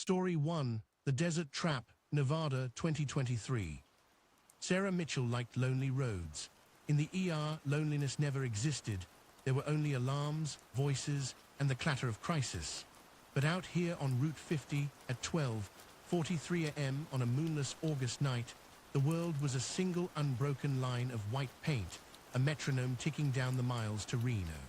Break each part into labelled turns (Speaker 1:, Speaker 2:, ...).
Speaker 1: Story 1, The Desert Trap, Nevada, 2023. Sarah Mitchell liked lonely roads. In the ER, loneliness never existed. There were only alarms, voices, and the clatter of crisis. But out here on Route 50 at 12:43 a.m. on a moonless August night, the world was a single unbroken line of white paint, a metronome ticking down the miles to Reno.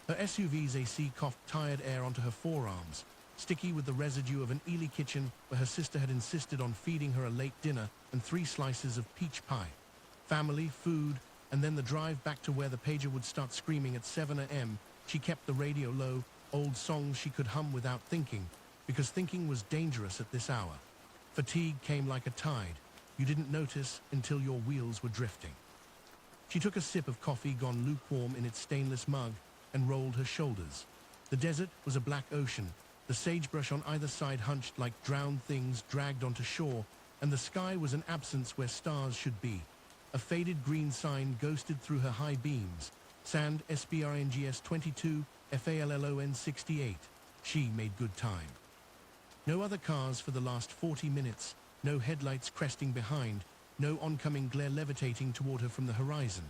Speaker 1: Her SUV's AC coughed tired air onto her forearms, sticky with the residue of an Ely kitchen where her sister had insisted on feeding her a late dinner and 3 slices of peach pie. Family, food, and then the drive back to where the pager would start screaming at 7 a.m. She kept the radio low, old songs she could hum without thinking, because thinking was dangerous at this hour. Fatigue came like a tide. You didn't notice until your wheels were drifting. She took a sip of coffee gone lukewarm in its stainless mug and rolled her shoulders. The desert was a black ocean. The sagebrush on either side hunched like drowned things dragged onto shore, and the sky was an absence where stars should be. A faded green sign ghosted through her high beams. Sand SBRNGS 22, FALLON 68. She made good time. No other cars for the last 40 minutes, no headlights cresting behind, no oncoming glare levitating toward her from the horizon.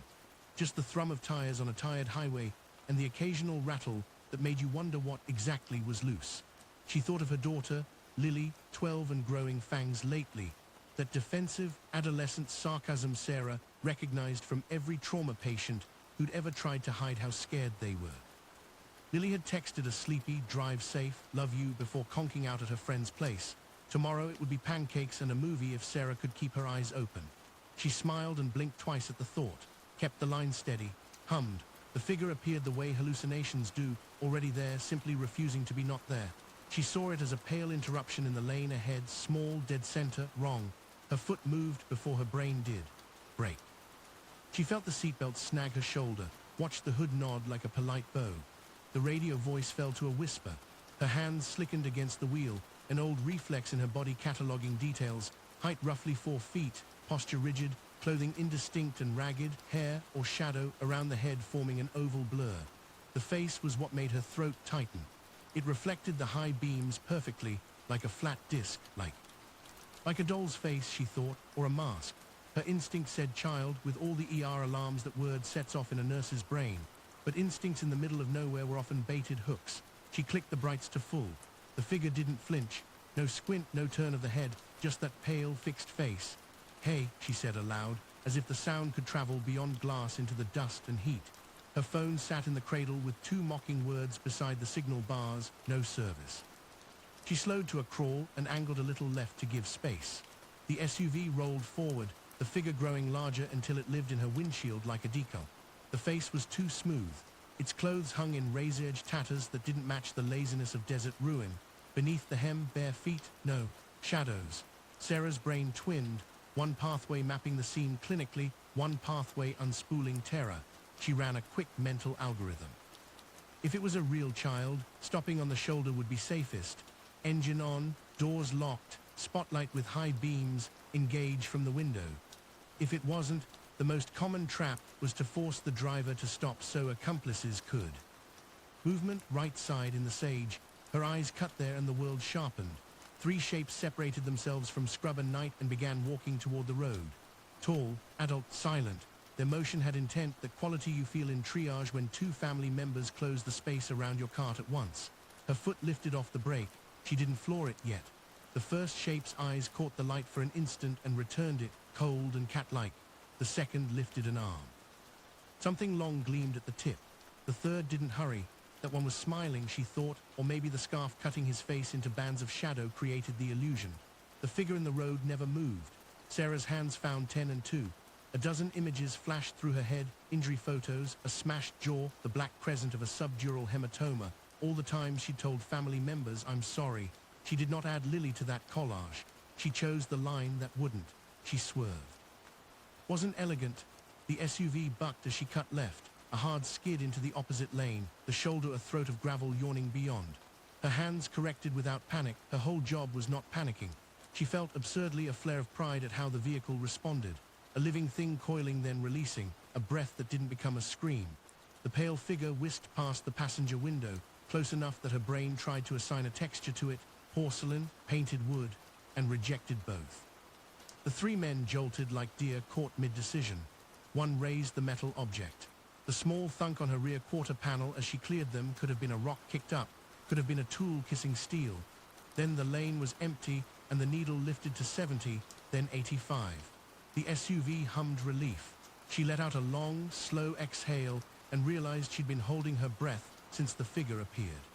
Speaker 1: Just the thrum of tires on a tired highway and the occasional rattle that made you wonder what exactly was loose. She thought of her daughter, Lily, 12 and growing fangs lately, that defensive, adolescent sarcasm Sarah recognized from every trauma patient who'd ever tried to hide how scared they were. Lily had texted a sleepy, drive safe, love you before conking out at her friend's place. Tomorrow it would be pancakes and a movie if Sarah could keep her eyes open. She smiled and blinked twice at the thought, kept the line steady, hummed. The figure appeared the way hallucinations do, already there, simply refusing to be not there. She saw it as a pale interruption in the lane ahead, small, dead center, wrong. Her foot moved before her brain did. Brake. She felt the seatbelt snag her shoulder, watched the hood nod like a polite bow. The radio voice fell to a whisper. Her hands slickened against the wheel, an old reflex in her body cataloging details. Height roughly 4 feet, posture rigid, clothing indistinct and ragged, hair or shadow around the head forming an oval blur. The face was what made her throat tighten. It reflected the high beams perfectly, like a flat disc, like a doll's face, she thought, or a mask. Her instinct said child, with all the ER alarms that word sets off in a nurse's brain. But instincts in the middle of nowhere were often baited hooks. She clicked the brights to full. The figure didn't flinch. No squint, no turn of the head, just that pale, fixed face. Hey, she said aloud, as if the sound could travel beyond glass into the dust and heat. Her phone sat in the cradle with 2 mocking words beside the signal bars, no service. She slowed to a crawl and angled a little left to give space. The SUV rolled forward, the figure growing larger until it lived in her windshield like a decal. The face was too smooth. Its clothes hung in razor-edge tatters that didn't match the laziness of desert ruin. Beneath the hem, bare feet, no, shadows. Sarah's brain twinned, one pathway mapping the scene clinically, one pathway unspooling terror. She ran a quick mental algorithm. If it was a real child, stopping on the shoulder would be safest. Engine on, doors locked, spotlight with high beams, engage from the window. If it wasn't, the most common trap was to force the driver to stop so accomplices could. Movement right side in the sage, her eyes cut there and the world sharpened. 3 shapes separated themselves from scrub and night and began walking toward the road. Tall, adult, silent. Their motion had intent, the quality you feel in triage when 2 family members close the space around your cart at once. Her foot lifted off the brake. She didn't floor it yet. The first shape's eyes caught the light for an instant and returned it, cold and cat-like. The second lifted an arm. Something long gleamed at the tip. The third didn't hurry. That one was smiling, she thought, or maybe the scarf cutting his face into bands of shadow created the illusion. The figure in the road never moved. Sarah's hands found 10 and 2. A dozen images flashed through her head, injury photos, a smashed jaw, the black crescent of a subdural hematoma. All the time she told family members, I'm sorry. She did not add Lily to that collage. She chose the line that wouldn't. She swerved. Wasn't elegant. The SUV bucked as she cut left, a hard skid into the opposite lane, the shoulder a throat of gravel yawning beyond. Her hands corrected without panic. Her whole job was not panicking. She felt absurdly a flare of pride at how the vehicle responded. A living thing coiling then releasing, a breath that didn't become a scream. The pale figure whisked past the passenger window, close enough that her brain tried to assign a texture to it, porcelain, painted wood, and rejected both. The three men jolted like deer caught mid-decision. One raised the metal object. The small thunk on her rear quarter panel as she cleared them could have been a rock kicked up, could have been a tool kissing steel. Then the lane was empty and the needle lifted to 70, then 85. The SUV hummed relief. She let out a long, slow exhale and realized she'd been holding her breath since the figure appeared.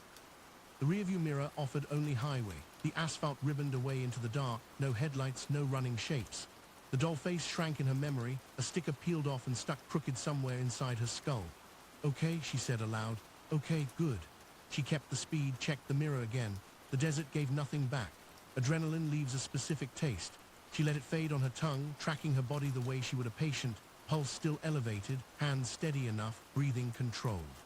Speaker 1: The rearview mirror offered only highway. The asphalt ribboned away into the dark, no headlights, no running shapes. The doll face shrank in her memory, a sticker peeled off and stuck crooked somewhere inside her skull. "Okay," she said aloud. "Okay, good." She kept the speed, checked the mirror again. The desert gave nothing back. Adrenaline leaves a specific taste. She let it fade on her tongue, tracking her body the way she would a patient, pulse still elevated, hands steady enough, breathing controlled.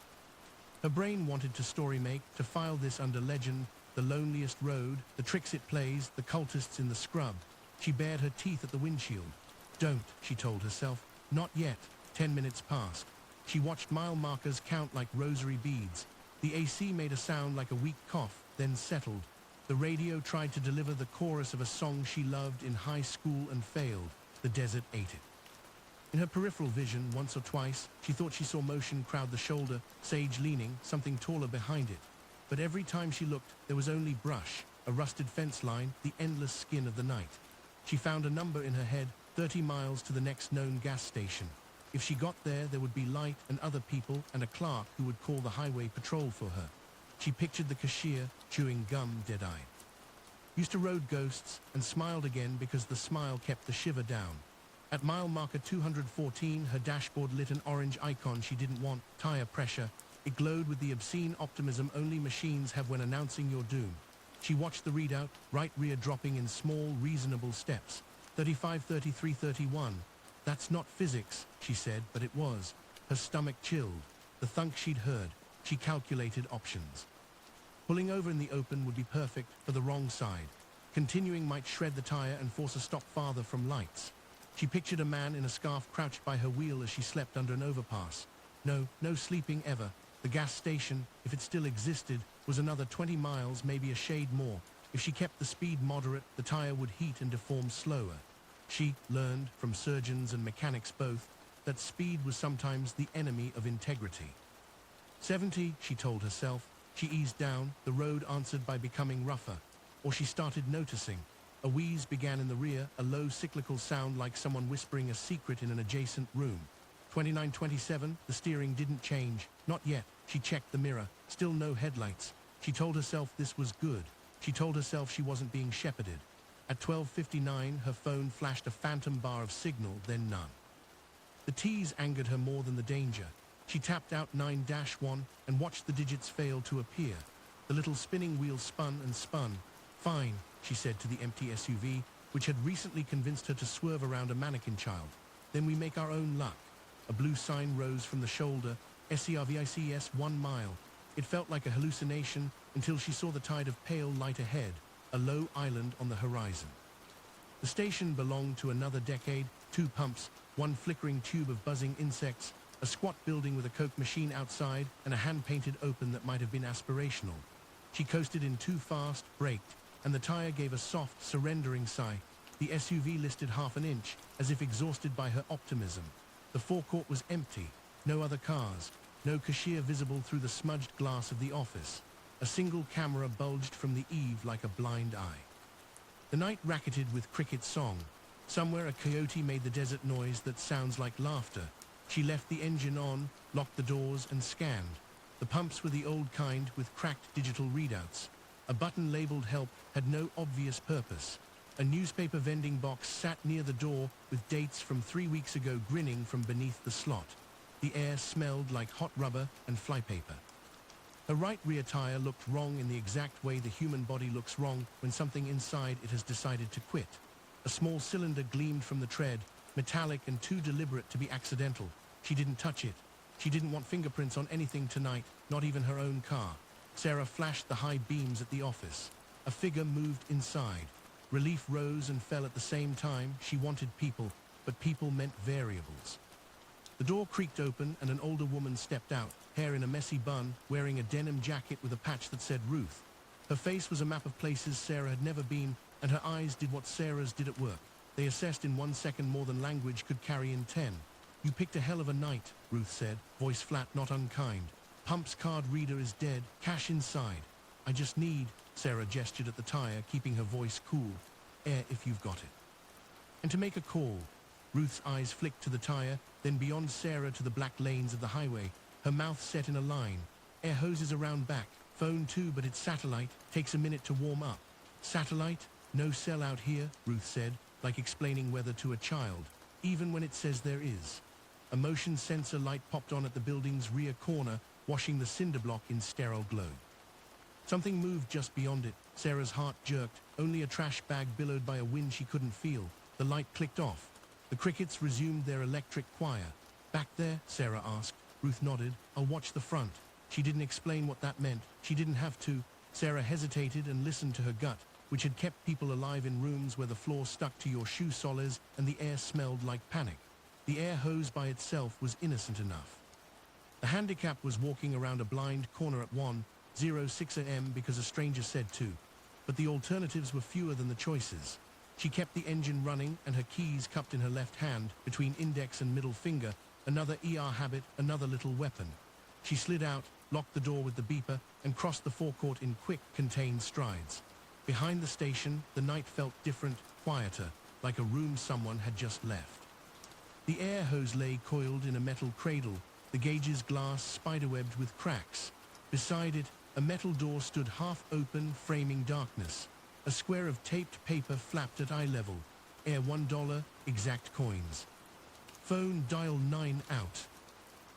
Speaker 1: Her brain wanted to story make, to file this under legend, the loneliest road, the tricks it plays, the cultists in the scrub. She bared her teeth at the windshield. "Don't," she told herself. "Not yet." 10 minutes passed. She watched mile markers count like rosary beads. The AC made a sound like a weak cough, then settled. The radio tried to deliver the chorus of a song she loved in high school and failed. The desert ate it. In her peripheral vision, once or twice, she thought she saw motion crowd the shoulder, sage leaning, something taller behind it. But every time she looked, there was only brush, a rusted fence line, the endless skin of the night. She found a number in her head, 30 miles to the next known gas station. If she got there, there would be light and other people and a clerk who would call the highway patrol for her. She pictured the cashier, chewing gum dead-eyed. Used to road ghosts and smiled again because the smile kept the shiver down. At mile marker 214, her dashboard lit an orange icon she didn't want, tire pressure. It glowed with the obscene optimism only machines have when announcing your doom. She watched the readout, right rear dropping in small, reasonable steps. 35, 33, 31. That's not physics, she said, but it was. Her stomach chilled. The thunk she'd heard. She calculated options. Pulling over in the open would be perfect for the wrong side. Continuing might shred the tire and force a stop farther from lights. She pictured a man in a scarf crouched by her wheel as she slept under an overpass. No sleeping ever. The gas station, if it still existed, was another 20 miles, maybe a shade more. If she kept the speed moderate, the tire would heat and deform slower. She learned, from surgeons and mechanics both, that speed was sometimes the enemy of integrity. 70, she told herself. She eased down, the road answered by becoming rougher. Or she started noticing. A wheeze began in the rear, a low cyclical sound like someone whispering a secret in an adjacent room. 29-27, the steering didn't change. Not yet. She checked the mirror. Still no headlights. She told herself this was good. She told herself she wasn't being shepherded. At 12:59, her phone flashed a phantom bar of signal, then none. The tease angered her more than the danger. She tapped out 9-1 and watched the digits fail to appear. The little spinning wheel spun and spun. "Fine," she said to the empty SUV, which had recently convinced her to swerve around a mannequin child. "Then we make our own luck." A blue sign rose from the shoulder, SERVICS 1 mile. It felt like a hallucination until she saw the tide of pale light ahead, a low island on the horizon. The station belonged to another decade, 2 pumps, 1 flickering tube of buzzing insects, a squat building with a Coke machine outside, and a hand-painted open that might have been aspirational. She coasted in too fast, braked, and the tire gave a soft, surrendering sigh. The SUV listed half an inch, as if exhausted by her optimism. The forecourt was empty, no other cars, no cashier visible through the smudged glass of the office. A single camera bulged from the eave like a blind eye. The night racketed with cricket song. Somewhere a coyote made the desert noise that sounds like laughter. She left the engine on, locked the doors, and scanned. The pumps were the old kind with cracked digital readouts. A button labeled help had no obvious purpose. A newspaper vending box sat near the door with dates from 3 weeks ago grinning from beneath the slot. The air smelled like hot rubber and flypaper. Her right rear tire looked wrong in the exact way the human body looks wrong when something inside it has decided to quit. A small cylinder gleamed from the tread, metallic and too deliberate to be accidental. She didn't touch it. She didn't want fingerprints on anything tonight, not even her own car. Sarah flashed the high beams at the office. A figure moved inside. Relief rose and fell at the same time. She wanted people, but people meant variables. The door creaked open and an older woman stepped out, hair in a messy bun, wearing a denim jacket with a patch that said Ruth. Her face was a map of places Sarah had never been, and her eyes did what Sarah's did at work. They assessed in 1 second more than language could carry in 10. You picked a hell of a night, Ruth said, voice flat, not unkind. Pump's card reader is dead, cash inside. I just need, Sarah gestured at the tire, keeping her voice cool, air if you've got it. And to make a call. Ruth's eyes flicked to the tire, then beyond Sarah to the black lanes of the highway, her mouth set in a line. Air hoses around back, phone too, but it's satellite, takes a minute to warm up. Satellite? No cell out here, Ruth said, like explaining weather to a child, even when it says there is. A motion sensor light popped on at the building's rear corner, washing the cinder block in sterile glow. Something moved just beyond it. Sarah's heart jerked, only a trash bag billowed by a wind she couldn't feel. The light clicked off. The crickets resumed their electric choir. Back there? Sarah asked. Ruth nodded. I'll watch the front. She didn't explain what that meant. She didn't have to. Sarah hesitated and listened to her gut, which had kept people alive in rooms where the floor stuck to your shoe soles and the air smelled like panic. The air hose by itself was innocent enough. The handicap was walking around a blind corner at 1:06 a.m. because a stranger said to. But the alternatives were fewer than the choices. She kept the engine running and her keys cupped in her left hand, between index and middle finger, another ER habit, another little weapon. She slid out, locked the door with the beeper, and crossed the forecourt in quick, contained strides. Behind the station, the night felt different, quieter, like a room someone had just left. The air hose lay coiled in a metal cradle, the gauge's glass spiderwebbed with cracks. Beside it, a metal door stood half open, framing darkness. A square of taped paper flapped at eye level. Air $1, exact coins. Phone dial 9 out.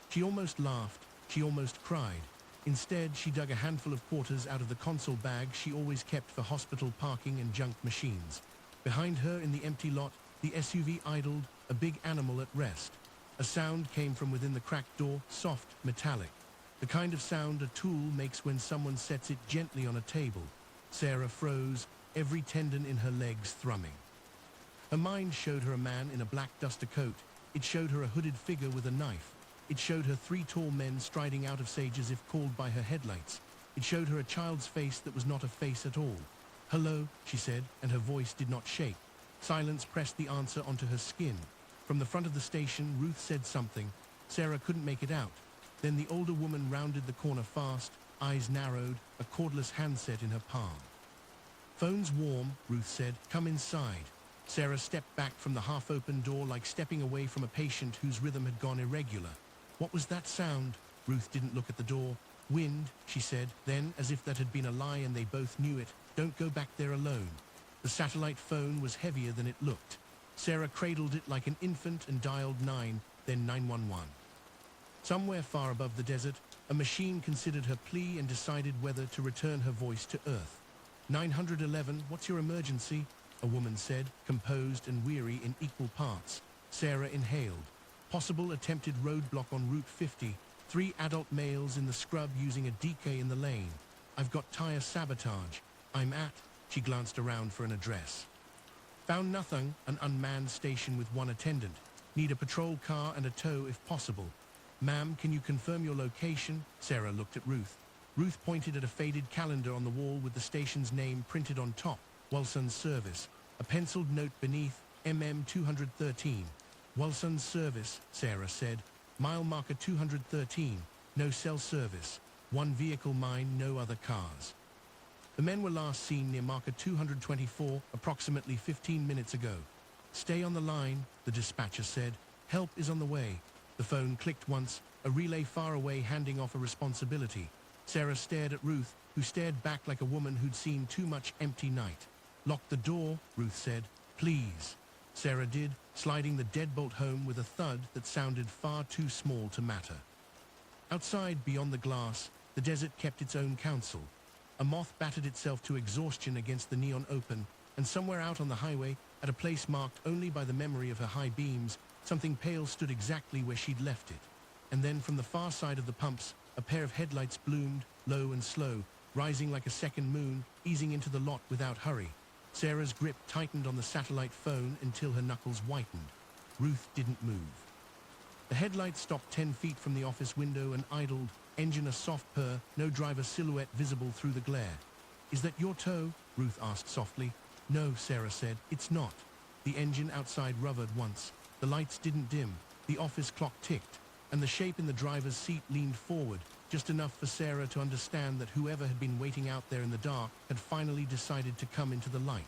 Speaker 1: She almost laughed. She almost cried. Instead, she dug a handful of quarters out of the console bag she always kept for hospital parking and junk machines. Behind her in the empty lot, the SUV idled, a big animal at rest. A sound came from within the cracked door, soft, metallic. The kind of sound a tool makes when someone sets it gently on a table. Sarah froze, every tendon in her legs thrumming. Her mind showed her a man in a black duster coat. It showed her a hooded figure with a knife. It showed her 3 tall men striding out of sage as if called by her headlights. It showed her a child's face that was not a face at all. Hello, she said, and her voice did not shake. Silence pressed the answer onto her skin. From the front of the station, Ruth said something. Sarah couldn't make it out. Then the older woman rounded the corner fast, eyes narrowed, a cordless handset in her palm. Phone's warm, Ruth said. Come inside. Sarah stepped back from the half-open door like stepping away from a patient whose rhythm had gone irregular. What was that sound? Ruth didn't look at the door. Wind, she said. Then, as if that had been a lie and they both knew it, don't go back there alone. The satellite phone was heavier than it looked. Sarah cradled it like an infant and dialed 9, then 911. Somewhere far above the desert, a machine considered her plea and decided whether to return her voice to Earth. 911, what's your emergency? A woman said, composed and weary in equal parts. Sarah inhaled. Possible attempted roadblock on Route 50. 3 adult males in the scrub using a DK in the lane. I've got tire sabotage. I'm at... She glanced around for an address. Found nothing, an unmanned station with 1 attendant. Need a patrol car and a tow if possible. Ma'am, can you confirm your location? Sarah looked at Ruth. Ruth pointed at a faded calendar on the wall with the station's name printed on top. Wilson's Service. A penciled note beneath, MM 213. Wilson's Service, Sarah said. Mile marker 213. No cell service. 1 vehicle mine, no other cars. The men were last seen near marker 224, approximately 15 minutes ago. Stay on the line, the dispatcher said. Help is on the way. The phone clicked once, a relay far away handing off a responsibility. Sarah stared at Ruth, who stared back like a woman who'd seen too much empty night. Lock the door, Ruth said. Please. Sarah did, sliding the deadbolt home with a thud that sounded far too small to matter. Outside, beyond the glass, the desert kept its own counsel. A moth battered itself to exhaustion against the neon open, and somewhere out on the highway, at a place marked only by the memory of her high beams, something pale stood exactly where she'd left it. And then from the far side of the pumps, a pair of headlights bloomed, low and slow, rising like a second moon, easing into the lot without hurry. Sarah's grip tightened on the satellite phone until her knuckles whitened. Ruth didn't move. The headlights stopped 10 feet from the office window and idled, engine a soft purr, no driver silhouette visible through the glare. Is that your toe? Ruth asked softly. No, Sarah said, it's not. The engine outside rovered once. The lights didn't dim. The office clock ticked. And the shape in the driver's seat leaned forward, just enough for Sarah to understand that whoever had been waiting out there in the dark had finally decided to come into the light.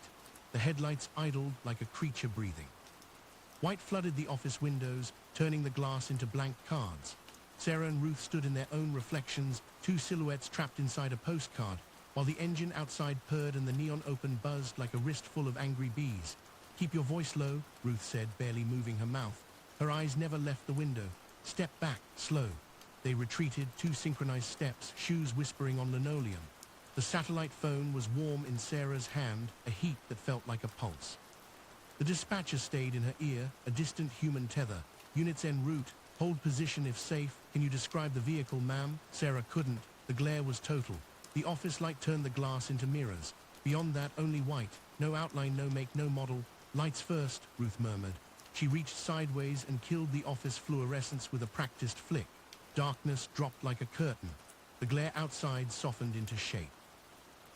Speaker 1: The headlights idled like a creature breathing. White flooded the office windows, turning the glass into blank cards. Sarah and Ruth stood in their own reflections, two silhouettes trapped inside a postcard, while the engine outside purred and the neon open buzzed like a wrist full of angry bees. Keep your voice low, Ruth said, barely moving her mouth. Her eyes never left the window. Step back, slow. They retreated, two synchronized steps, shoes whispering on linoleum. The satellite phone was warm in Sarah's hand, a heat that felt like a pulse. The dispatcher stayed in her ear, a distant human tether. Units en route. Hold position if safe. Can you describe the vehicle, ma'am? Sarah couldn't. The glare was total. The office light turned the glass into mirrors. Beyond that, only white. No outline, no make, no model. Lights first, Ruth murmured. She reached sideways and killed the office fluorescence with a practiced flick. Darkness dropped like a curtain. The glare outside softened into shape.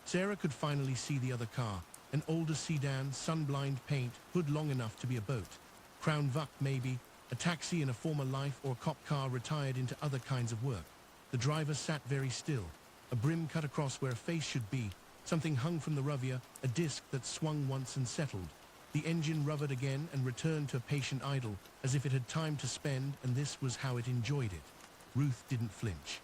Speaker 1: Sarah could finally see the other car. An older sedan, sun-blind paint, hood long enough to be a boat. Crown Vic, maybe. A taxi in a former life, or a cop car retired into other kinds of work. The driver sat very still. A brim cut across where a face should be. Something hung from the ruvia, a disc that swung once and settled. The engine rovered again and returned to a patient idle, as if it had time to spend, and this was how it enjoyed it. Ruth didn't flinch.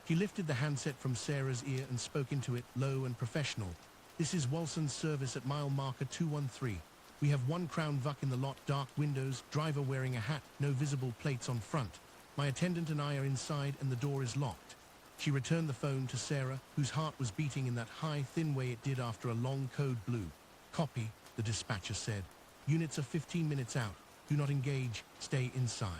Speaker 1: He lifted the handset from Sarah's ear and spoke into it, low and professional. This is Walson's service at mile marker 213. We have one Crown Vic in the lot, dark windows, driver wearing a hat, no visible plates on front. My attendant and I are inside and the door is locked. She returned the phone to Sarah, whose heart was beating in that high, thin way it did after a long code blue. Copy, the dispatcher said. Units are 15 minutes out. Do not engage. Stay inside.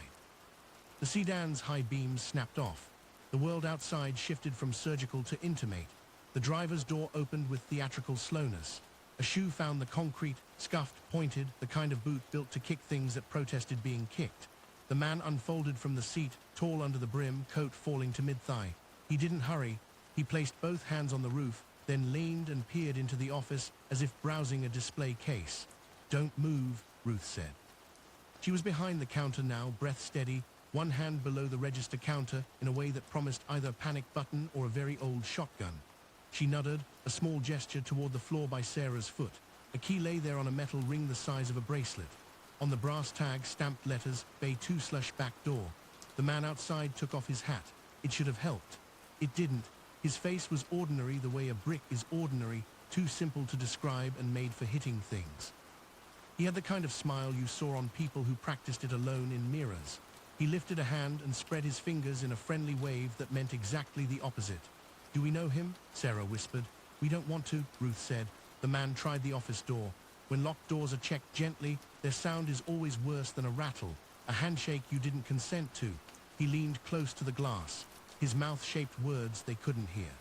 Speaker 1: The sedan's high beams snapped off. The world outside shifted from surgical to intimate. The driver's door opened with theatrical slowness. A shoe found the concrete, scuffed, pointed, the kind of boot built to kick things that protested being kicked. The man unfolded from the seat, tall under the brim, coat falling to mid-thigh. He didn't hurry. He placed both hands on the roof, then leaned and peered into the office as if browsing a display case. Don't move, Ruth said. She was behind the counter now, breath steady, one hand below the register counter in a way that promised either a panic button or a very old shotgun. She nodded, a small gesture toward the floor by Sarah's foot. A key lay there on a metal ring the size of a bracelet. On the brass tag, stamped letters, Bay 2/back door. The man outside took off his hat. It should have helped. It didn't. His face was ordinary the way a brick is ordinary, too simple to describe and made for hitting things. He had the kind of smile you saw on people who practiced it alone in mirrors. He lifted a hand and spread his fingers in a friendly wave that meant exactly the opposite. Do we know him? Sarah whispered. We don't want to, Ruth said. The man tried the office door. When locked doors are checked gently, their sound is always worse than a rattle, a handshake you didn't consent to. He leaned close to the glass. His mouth shaped words they couldn't hear.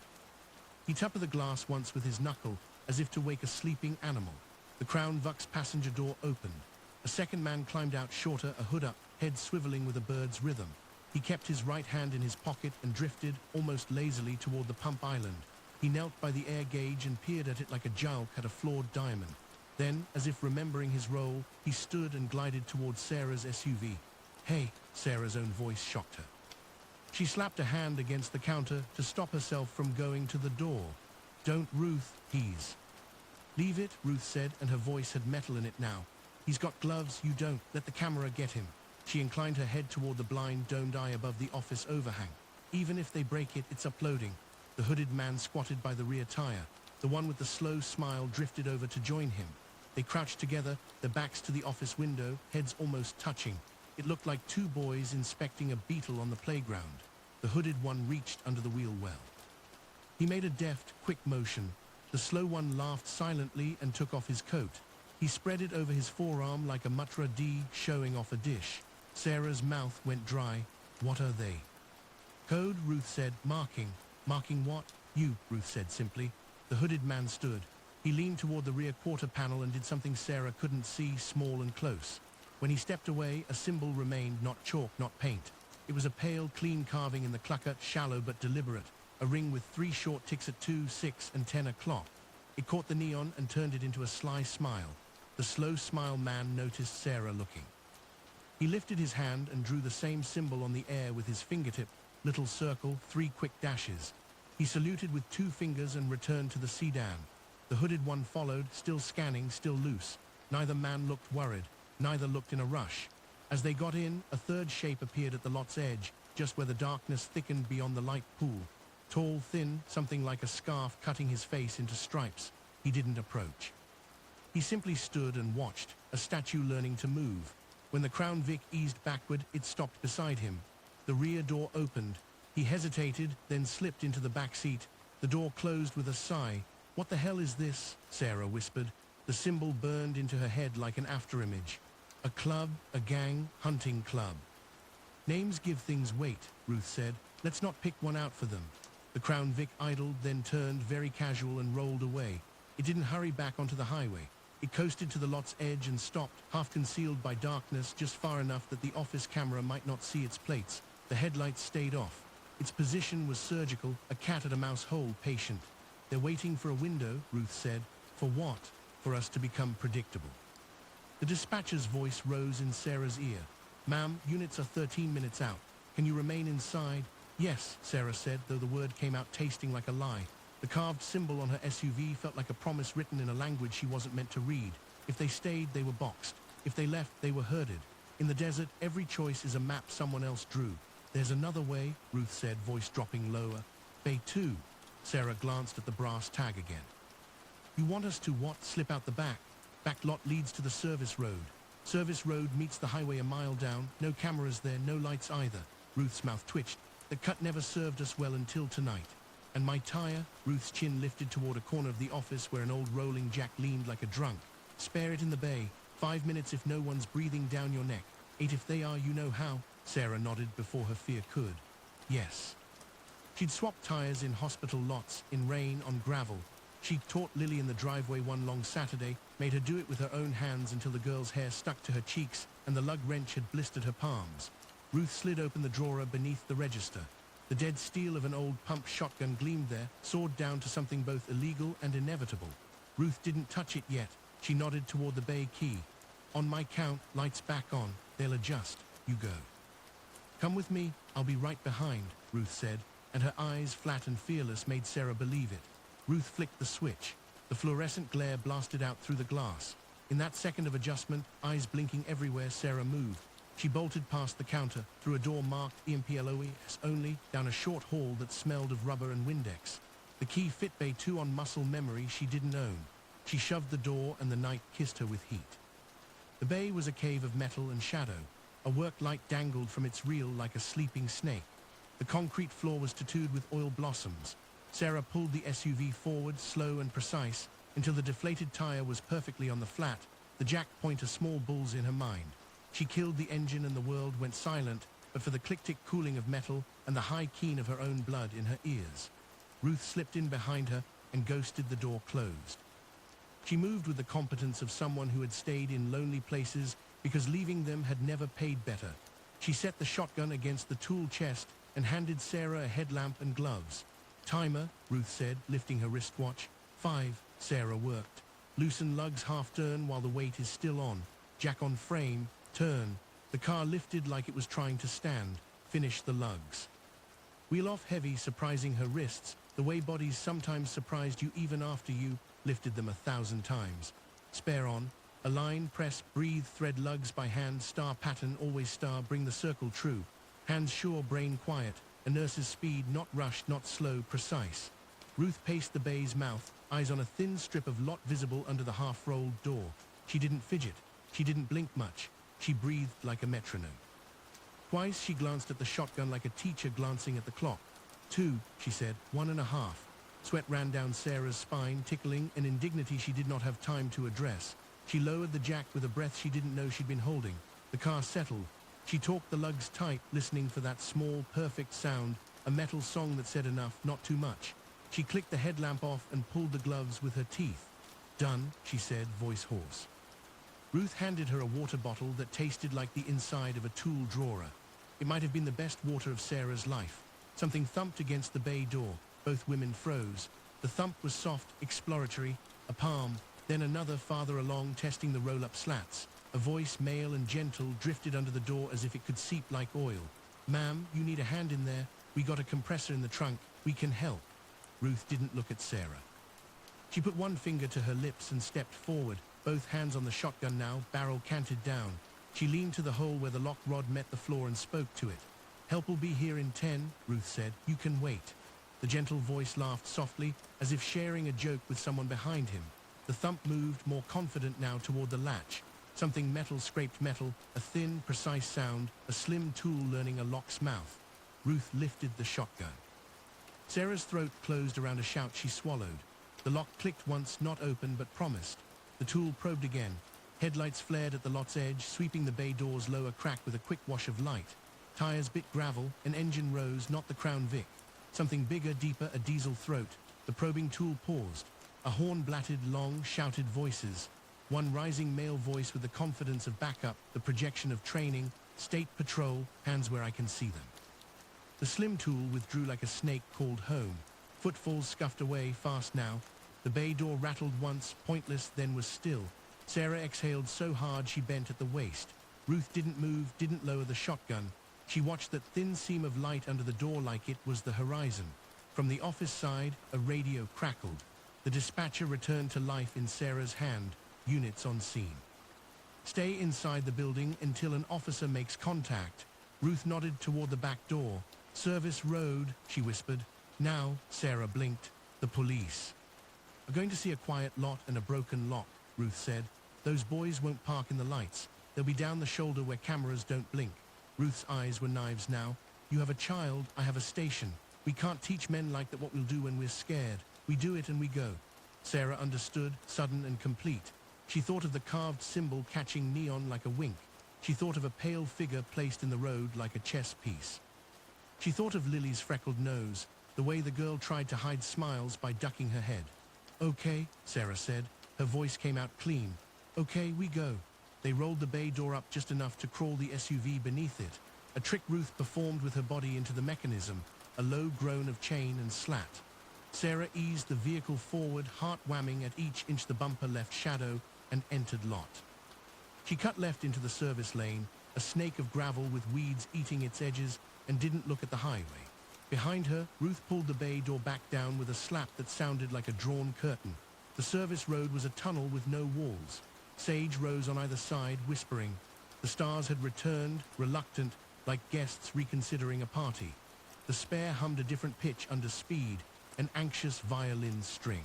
Speaker 1: He tapped the glass once with his knuckle, as if to wake a sleeping animal. The Crown Vic's passenger door opened. A second man climbed out shorter, a hood up, head swiveling with a bird's rhythm. He kept his right hand in his pocket and drifted, almost lazily, toward the pump island. He knelt by the air gauge and peered at it like a jouk at a flawed diamond. Then, as if remembering his role, he stood and glided toward Sarah's SUV. Hey, Sarah's own voice shocked her. She slapped a hand against the counter to stop herself from going to the door. Don't, Ruth, he's... Leave it, Ruth said, and her voice had metal in it now. He's got gloves, you don't. Let the camera get him. She inclined her head toward the blind, domed eye above the office overhang. Even if they break it, it's uploading. The hooded man squatted by the rear tire. The one with the slow smile drifted over to join him. They crouched together, their backs to the office window, heads almost touching. It looked like two boys inspecting a beetle on the playground. The hooded one reached under the wheel well. He made a deft, quick motion. The slow one laughed silently and took off his coat. He spread it over his forearm like a matra D showing off a dish. Sarah's mouth went dry. What are they? Code, Ruth said. Marking. Marking what? You, Ruth said simply. The hooded man stood. He leaned toward the rear quarter panel and did something Sarah couldn't see, small and close. When he stepped away, a symbol remained, not chalk, not paint. It was a pale, clean carving in the clucker, shallow but deliberate. a ring with 3 short ticks at 2, 6, and 10 o'clock. It caught the neon and turned it into a sly smile. The slow smile man noticed Sarah looking. He lifted his hand and drew the same symbol on the air with his fingertip, little circle, 3 quick dashes. He saluted with 2 fingers and returned to the sedan. The hooded one followed, still scanning, still loose. Neither man looked worried, neither looked in a rush. As they got in, a third shape appeared at the lot's edge, just where the darkness thickened beyond the light pool. Tall, thin, something like a scarf cutting his face into stripes. He didn't approach. He simply stood and watched, a statue learning to move. When the Crown Vic eased backward, it stopped beside him. The rear door opened. He hesitated, then slipped into the back seat. The door closed with a sigh. "What the hell is this?" Sarah whispered. The symbol burned into her head like an afterimage. A club, a gang, hunting club. "Names give things weight," Ruth said. "Let's not pick one out for them." The Crown Vic idled, then turned very casual and rolled away. It didn't hurry back onto the highway. It coasted to the lot's edge and stopped, half concealed by darkness, just far enough that the office camera might not see its plates. The headlights stayed off. Its position was surgical, a cat-at-a-mouse hole patient. "They're waiting for a window," Ruth said. "For what?" "For us to become predictable." The dispatcher's voice rose in Sarah's ear. "Ma'am, units are 13 minutes out. Can you remain inside?" "Yes," Sarah said, though the word came out tasting like a lie. The carved symbol on her SUV felt like a promise written in a language she wasn't meant to read. If they stayed, they were boxed. If they left, they were herded. In the desert, every choice is a map someone else drew. "There's another way," Ruth said, voice dropping lower. "Bay 2. Sarah glanced at the brass tag again. "You want us to what? Slip out the back?" "Back lot leads to the service road. Service road meets the highway a mile down. No cameras there, no lights either." Ruth's mouth twitched. "The cut never served us well until tonight." "And my tire?" Ruth's chin lifted toward a corner of the office where an old rolling jack leaned like a drunk. "Spare it in the bay. 5 minutes if no one's breathing down your neck. 8 if they are, you know how." Sarah nodded before her fear could. Yes. She'd swapped tires in hospital lots, in rain, on gravel. She'd taught Lily in the driveway one long Saturday, made her do it with her own hands until the girl's hair stuck to her cheeks and the lug wrench had blistered her palms. Ruth slid open the drawer beneath the register. The dead steel of an old pump shotgun gleamed there, sawed down to something both illegal and inevitable. Ruth didn't touch it yet. She nodded toward the bay key. "On my count, lights back on. They'll adjust. You go." "Come with me. I'll be right behind," Ruth said, and her eyes, flat and fearless, made Sarah believe it. Ruth flicked the switch. The fluorescent glare blasted out through the glass. In that second of adjustment, eyes blinking everywhere, Sarah moved. She bolted past the counter, through a door marked EMPLOES only, down a short hall that smelled of rubber and Windex. The key fit Bay 2 on muscle memory she didn't own. She shoved the door and the night kissed her with heat. The bay was a cave of metal and shadow. A work light dangled from its reel like a sleeping snake. The concrete floor was tattooed with oil blossoms. Sarah pulled the SUV forward, slow and precise, until the deflated tire was perfectly on the flat, the jack pointer small bulls in her mind. She killed the engine and the world went silent, but for the click-tick cooling of metal and the high keen of her own blood in her ears. Ruth slipped in behind her and ghosted the door closed. She moved with the competence of someone who had stayed in lonely places because leaving them had never paid better. She set the shotgun against the tool chest and handed Sarah a headlamp and gloves. "Timer," Ruth said, lifting her wristwatch. 5, Sarah worked. "Loosen lugs half turn while the weight is still on. Jack on frame. Turn." The car lifted like it was trying to stand. Finish the lugs. Wheel off heavy, surprising her wrists, the way bodies sometimes surprised you even after you lifted them 1,000 times. Spare on. Align, press, breathe, thread lugs by hand, star pattern, always star, bring the circle true. Hands sure, brain quiet. A nurse's speed, not rushed, not slow, precise. Ruth paced the bay's mouth, eyes on a thin strip of lot visible under the half-rolled door. She didn't fidget. She didn't blink much. She breathed like a metronome. Twice she glanced at the shotgun like a teacher glancing at the clock. 2, she said, 1.5. Sweat ran down Sarah's spine, tickling an indignity she did not have time to address. She lowered the jack with a breath she didn't know she'd been holding. The car settled. She talked the lugs tight, listening for that small, perfect sound, a metal song that said enough, not too much. She clicked the headlamp off and pulled the gloves with her teeth. "Done," she said, voice hoarse. Ruth handed her a water bottle that tasted like the inside of a tool drawer. It might have been the best water of Sarah's life. Something thumped against the bay door. Both women froze. The thump was soft, exploratory, a palm, then another farther along, testing the roll-up slats. A voice, male and gentle, drifted under the door as if it could seep like oil. "Ma'am, you need a hand in there. We got a compressor in the trunk. We can help." Ruth didn't look at Sarah. She put one finger to her lips and stepped forward, both hands on the shotgun now, barrel canted down. She leaned to the hole where the lock rod met the floor and spoke to it. "Help will be here in 10, Ruth said. "You can wait." The gentle voice laughed softly, as if sharing a joke with someone behind him. The thump moved, more confident now, toward the latch. Something metal scraped metal, a thin, precise sound, a slim tool learning a lock's mouth. Ruth lifted the shotgun. Sarah's throat closed around a shout she swallowed. The lock clicked once, not open, but promised. The tool probed again. Headlights flared at the lot's edge, sweeping the bay door's lower crack with a quick wash of light. Tires bit gravel, an engine rose, not the Crown Vic. Something bigger, deeper, a diesel throat. The probing tool paused. A horn blatted, long, shouted voices. One rising male voice with the confidence of backup, the projection of training. "State Patrol, hands where I can see them." The slim tool withdrew like a snake called home. Footfalls scuffed away, fast now. The bay door rattled once, pointless, then was still. Sarah exhaled so hard she bent at the waist. Ruth didn't move, didn't lower the shotgun. She watched that thin seam of light under the door like it was the horizon. From the office side, a radio crackled. The dispatcher returned to life in Sarah's hand. Units on scene. "Stay inside the building until an officer makes contact." Ruth nodded toward the back door. "Service Road," she whispered. "Now," Sarah blinked. "The police." "I'm going to see a quiet lot and a broken lock," Ruth said. "Those boys won't park in the lights. They'll be down the shoulder where cameras don't blink." Ruth's eyes were knives now. "You have a child, I have a station. We can't teach men like that what we'll do when we're scared. We do it and we go." Sarah understood, sudden and complete. She thought of the carved symbol catching neon like a wink. She thought of a pale figure placed in the road like a chess piece. She thought of Lily's freckled nose, the way the girl tried to hide smiles by ducking her head. "Okay," Sarah said. Her voice came out clean. "Okay, we go." They rolled the bay door up just enough to crawl the SUV beneath it. A trick Ruth performed with her body into the mechanism, a low groan of chain and slat. Sarah eased the vehicle forward, heart whamming at each inch the bumper left shadow, and entered lot. She cut left into the service lane, a snake of gravel with weeds eating its edges, and didn't look at the highway. Behind her, Ruth pulled the bay door back down with a slap that sounded like a drawn curtain. The service road was a tunnel with no walls. Sage rose on either side, whispering. The stars had returned, reluctant, like guests reconsidering a party. The spare hummed a different pitch under speed, an anxious violin string.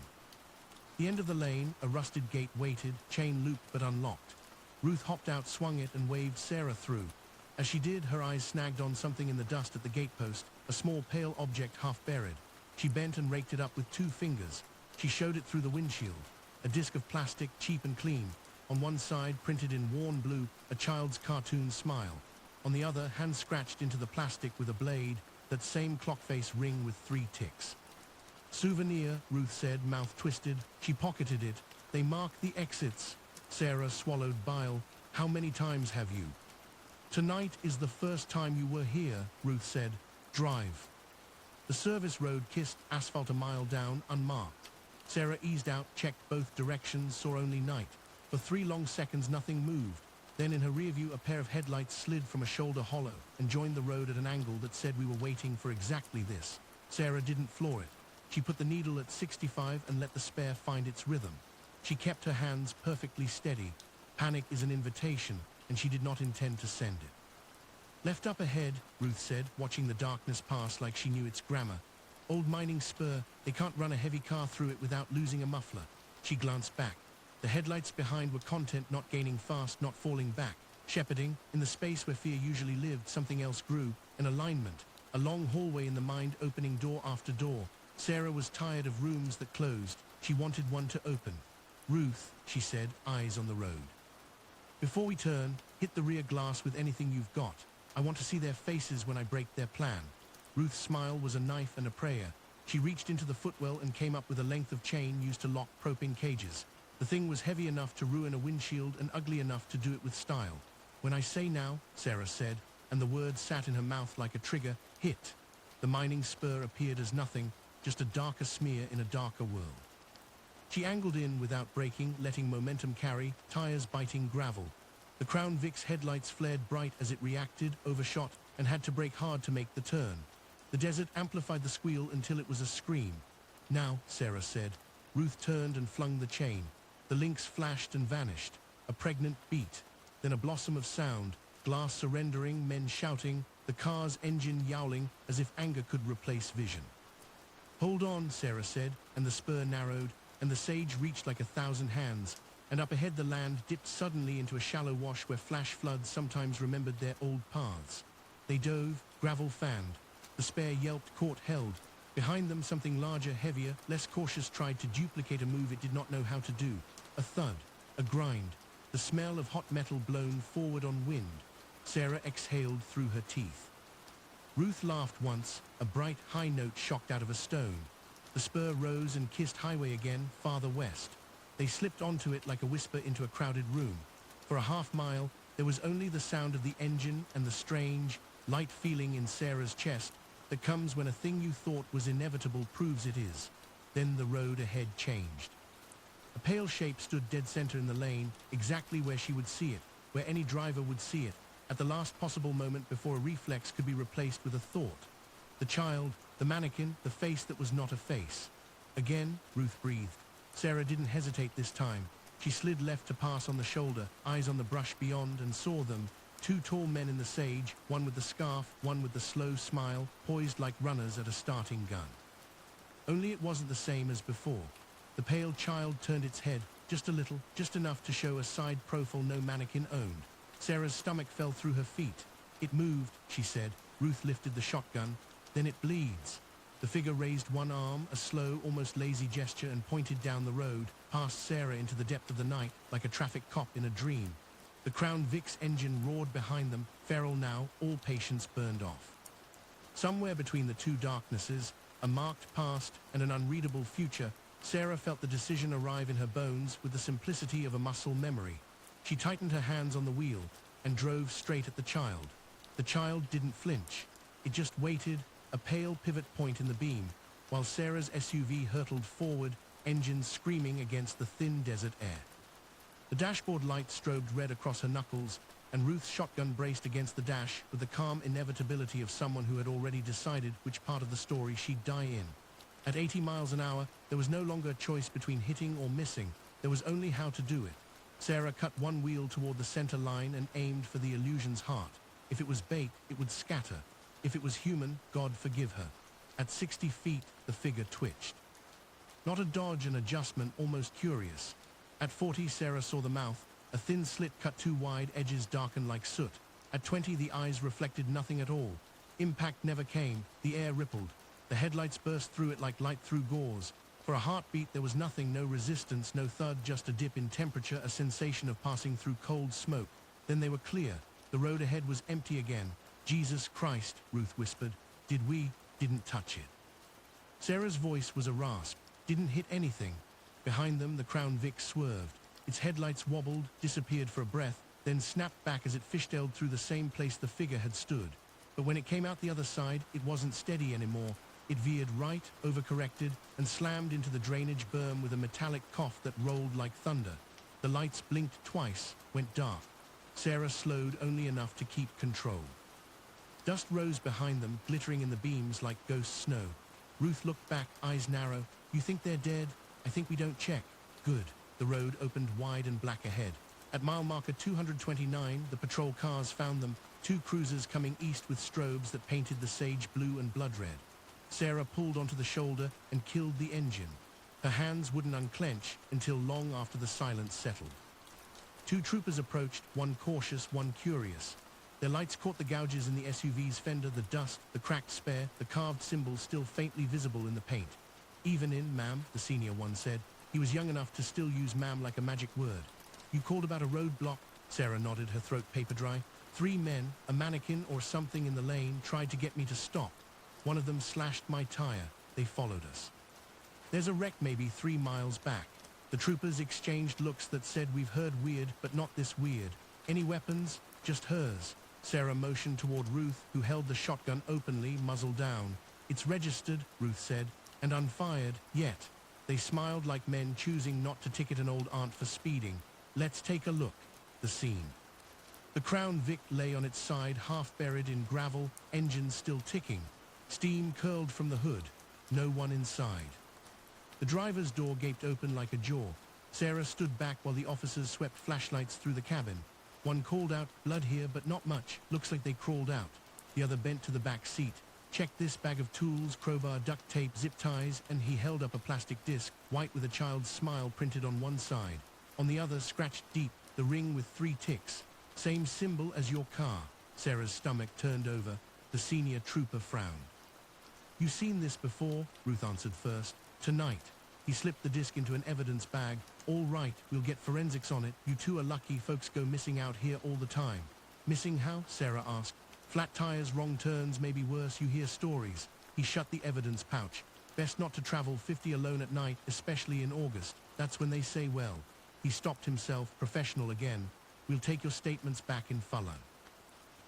Speaker 1: The end of the lane, a rusted gate waited, chain looped but unlocked. Ruth hopped out, swung it, and waved Sarah through. As she did, her eyes snagged on something in the dust at the gatepost, a small pale object half buried. She bent and raked it up with 2 fingers. She showed it through the windshield. A disc of plastic, cheap and clean. On one side, printed in worn blue, a child's cartoon smile. On the other, hand scratched into the plastic with a blade, that same clock face ring with 3 ticks. "Souvenir," Ruth said, mouth twisted. She pocketed it. "They mark the exits." Sarah swallowed bile. "How many times have you?" "Tonight is the first time you were here," Ruth said. "Drive." The service road kissed asphalt a mile down, unmarked. Sarah eased out, checked both directions, saw only night. For 3 long seconds nothing moved. Then in her rear view a pair of headlights slid from a shoulder hollow and joined the road at an angle that said we were waiting for exactly this. Sarah didn't floor it. She put the needle at 65 and let the spare find its rhythm. She kept her hands perfectly steady. Panic is an invitation, and she did not intend to send it. "Left up ahead," Ruth said, watching the darkness pass like she knew its grammar. "Old mining spur. They can't run a heavy car through it without losing a muffler." She glanced back. The headlights behind were content, not gaining fast, not falling back. Shepherding, in the space where fear usually lived, something else grew, an alignment, a long hallway in the mind opening door after door. Sarah was tired of rooms that closed. She wanted one to open. "Ruth," she said, eyes on the road. "Before we turn, hit the rear glass with anything you've got. I want to see their faces when I break their plan." Ruth's smile was a knife and a prayer. She reached into the footwell and came up with a length of chain used to lock propane cages. The thing was heavy enough to ruin a windshield and ugly enough to do it with style. "When I say now," Sarah said, and the words sat in her mouth like a trigger, "hit." The mining spur appeared as nothing, just a darker smear in a darker world. She angled in without braking, letting momentum carry, tires biting gravel. The Crown Vic's headlights flared bright as it reacted, overshot, and had to brake hard to make the turn. The desert amplified the squeal until it was a scream. "Now," Sarah said. Ruth turned and flung the chain. The links flashed and vanished. A pregnant beat. Then a blossom of sound. Glass surrendering, men shouting, the car's engine yowling as if anger could replace vision. "Hold on," Sarah said, and the spur narrowed, and the sage reached like 1,000 hands, and up ahead the land dipped suddenly into a shallow wash where flash floods sometimes remembered their old paths. They dove, gravel fanned. The spare yelped, caught, held. Behind them something larger, heavier, less cautious tried to duplicate a move it did not know how to do. A thud, a grind, the smell of hot metal blown forward on wind. Sarah exhaled through her teeth. Ruth laughed once, a bright, high note shocked out of a stone. The spur rose and kissed highway again, farther west. They slipped onto it like a whisper into a crowded room. For a half-mile, there was only the sound of the engine and the strange, light feeling in Sarah's chest that comes when a thing you thought was inevitable proves it is. Then the road ahead changed. A pale shape stood dead center in the lane, exactly where she would see it, where any driver would see it, at the last possible moment before a reflex could be replaced with a thought. The child, the mannequin, the face that was not a face. Again, Ruth breathed. Sarah didn't hesitate this time. She slid left to pass on the shoulder, eyes on the brush beyond, and saw them. Two tall men in the sage, one with the scarf, one with the slow smile, poised like runners at a starting gun. Only it wasn't the same as before. The pale child turned its head, just a little, just enough to show a side profile no mannequin owned. Sarah's stomach fell through her feet. "It moved," she said. Ruth lifted the shotgun. "Then it bleeds." The figure raised one arm, a slow, almost lazy gesture, and pointed down the road, past Sarah into the depth of the night, like a traffic cop in a dream. The Crown Vic's engine roared behind them, feral now, all patience burned off. Somewhere between the two darknesses, a marked past and an unreadable future, Sarah felt the decision arrive in her bones with the simplicity of a muscle memory. She tightened her hands on the wheel and drove straight at the child. The child didn't flinch. It just waited, a pale pivot point in the beam, while Sarah's SUV hurtled forward, engines screaming against the thin desert air. The dashboard light strobed red across her knuckles, and Ruth's shotgun braced against the dash with the calm inevitability of someone who had already decided which part of the story she'd die in. At 80 miles an hour, there was no longer a choice between hitting or missing. There was only how to do it. Sarah cut one wheel toward the center line and aimed for the illusion's heart. If it was bait, it would scatter. If it was human, God forgive her. At 60 feet, the figure twitched. Not a dodge, an adjustment, almost curious. At 40, Sarah saw the mouth, a thin slit cut too wide, edges darkened like soot. At 20, the eyes reflected nothing at all. Impact never came, the air rippled. The headlights burst through it like light through gauze. For a heartbeat, there was nothing, no resistance, no thud, just a dip in temperature, a sensation of passing through cold smoke. Then they were clear. The road ahead was empty again. "Jesus Christ," Ruth whispered. Didn't touch it." Sarah's voice was a rasp. Didn't hit anything. Behind them, the Crown Vic swerved. Its headlights wobbled, disappeared for a breath, then snapped back as it fishtailed through the same place the figure had stood. But when it came out the other side, it wasn't steady anymore. It veered right, overcorrected, and slammed into the drainage berm with a metallic cough that rolled like thunder. The lights blinked twice, went dark. Sarah slowed only enough to keep control. Dust rose behind them, glittering in the beams like ghost snow. Ruth looked back, eyes narrow. "You think they're dead? I think we don't check." "Good." The road opened wide and black ahead. At mile marker 229, the patrol cars found them, two cruisers coming east with strobes that painted the sage blue and blood red. Sarah pulled onto the shoulder and killed the engine. Her hands wouldn't unclench until long after the silence settled. Two troopers approached, one cautious, one curious. Their lights caught the gouges in the SUV's fender, the dust, the cracked spare, the carved symbols still faintly visible in the paint. "Even in, ma'am," the senior one said. He was young enough to still use ma'am like a magic word. "You called about a roadblock?" Sarah nodded, her throat paper dry. "3 men, a mannequin or something in the lane, tried to get me to stop. One of them slashed my tire. They followed us. There's a wreck maybe 3 miles back." The troopers exchanged looks that said, "We've heard weird, but not this weird." "Any weapons?" "Just hers." Sarah motioned toward Ruth, who held the shotgun openly, muzzle down. "It's registered," Ruth said. and unfired, yet they smiled like men choosing not to ticket an old aunt for speeding. Let's take a look. The scene. The Crown Vic lay on its side, half buried in gravel, engines still ticking. Steam curled from the hood. No one inside. The driver's door gaped open like a jaw. Sarah stood back while the officers swept flashlights through the cabin. One called out, "Blood here, but not much. Looks like they crawled out." The other bent to the back seat. "Check this bag of tools, crowbar, duct tape, zip ties," and he held up a plastic disc, white with a child's smile printed on one side. On the other, scratched deep, the ring with 3 ticks. "Same symbol as your car." Sarah's stomach turned over. The senior trooper frowned. "You seen this before?" Ruth answered first. "Tonight." He slipped the disc into an evidence bag. "All right, we'll get forensics on it. You two are lucky, folks go missing out here all the time." "Missing how?" Sarah asked. "Flat tires, wrong turns, maybe worse. You hear stories." He shut the evidence pouch. "Best not to travel 50 alone at night, especially in August. That's when they say well." He stopped himself, professional again. "We'll take your statements back in Fulham."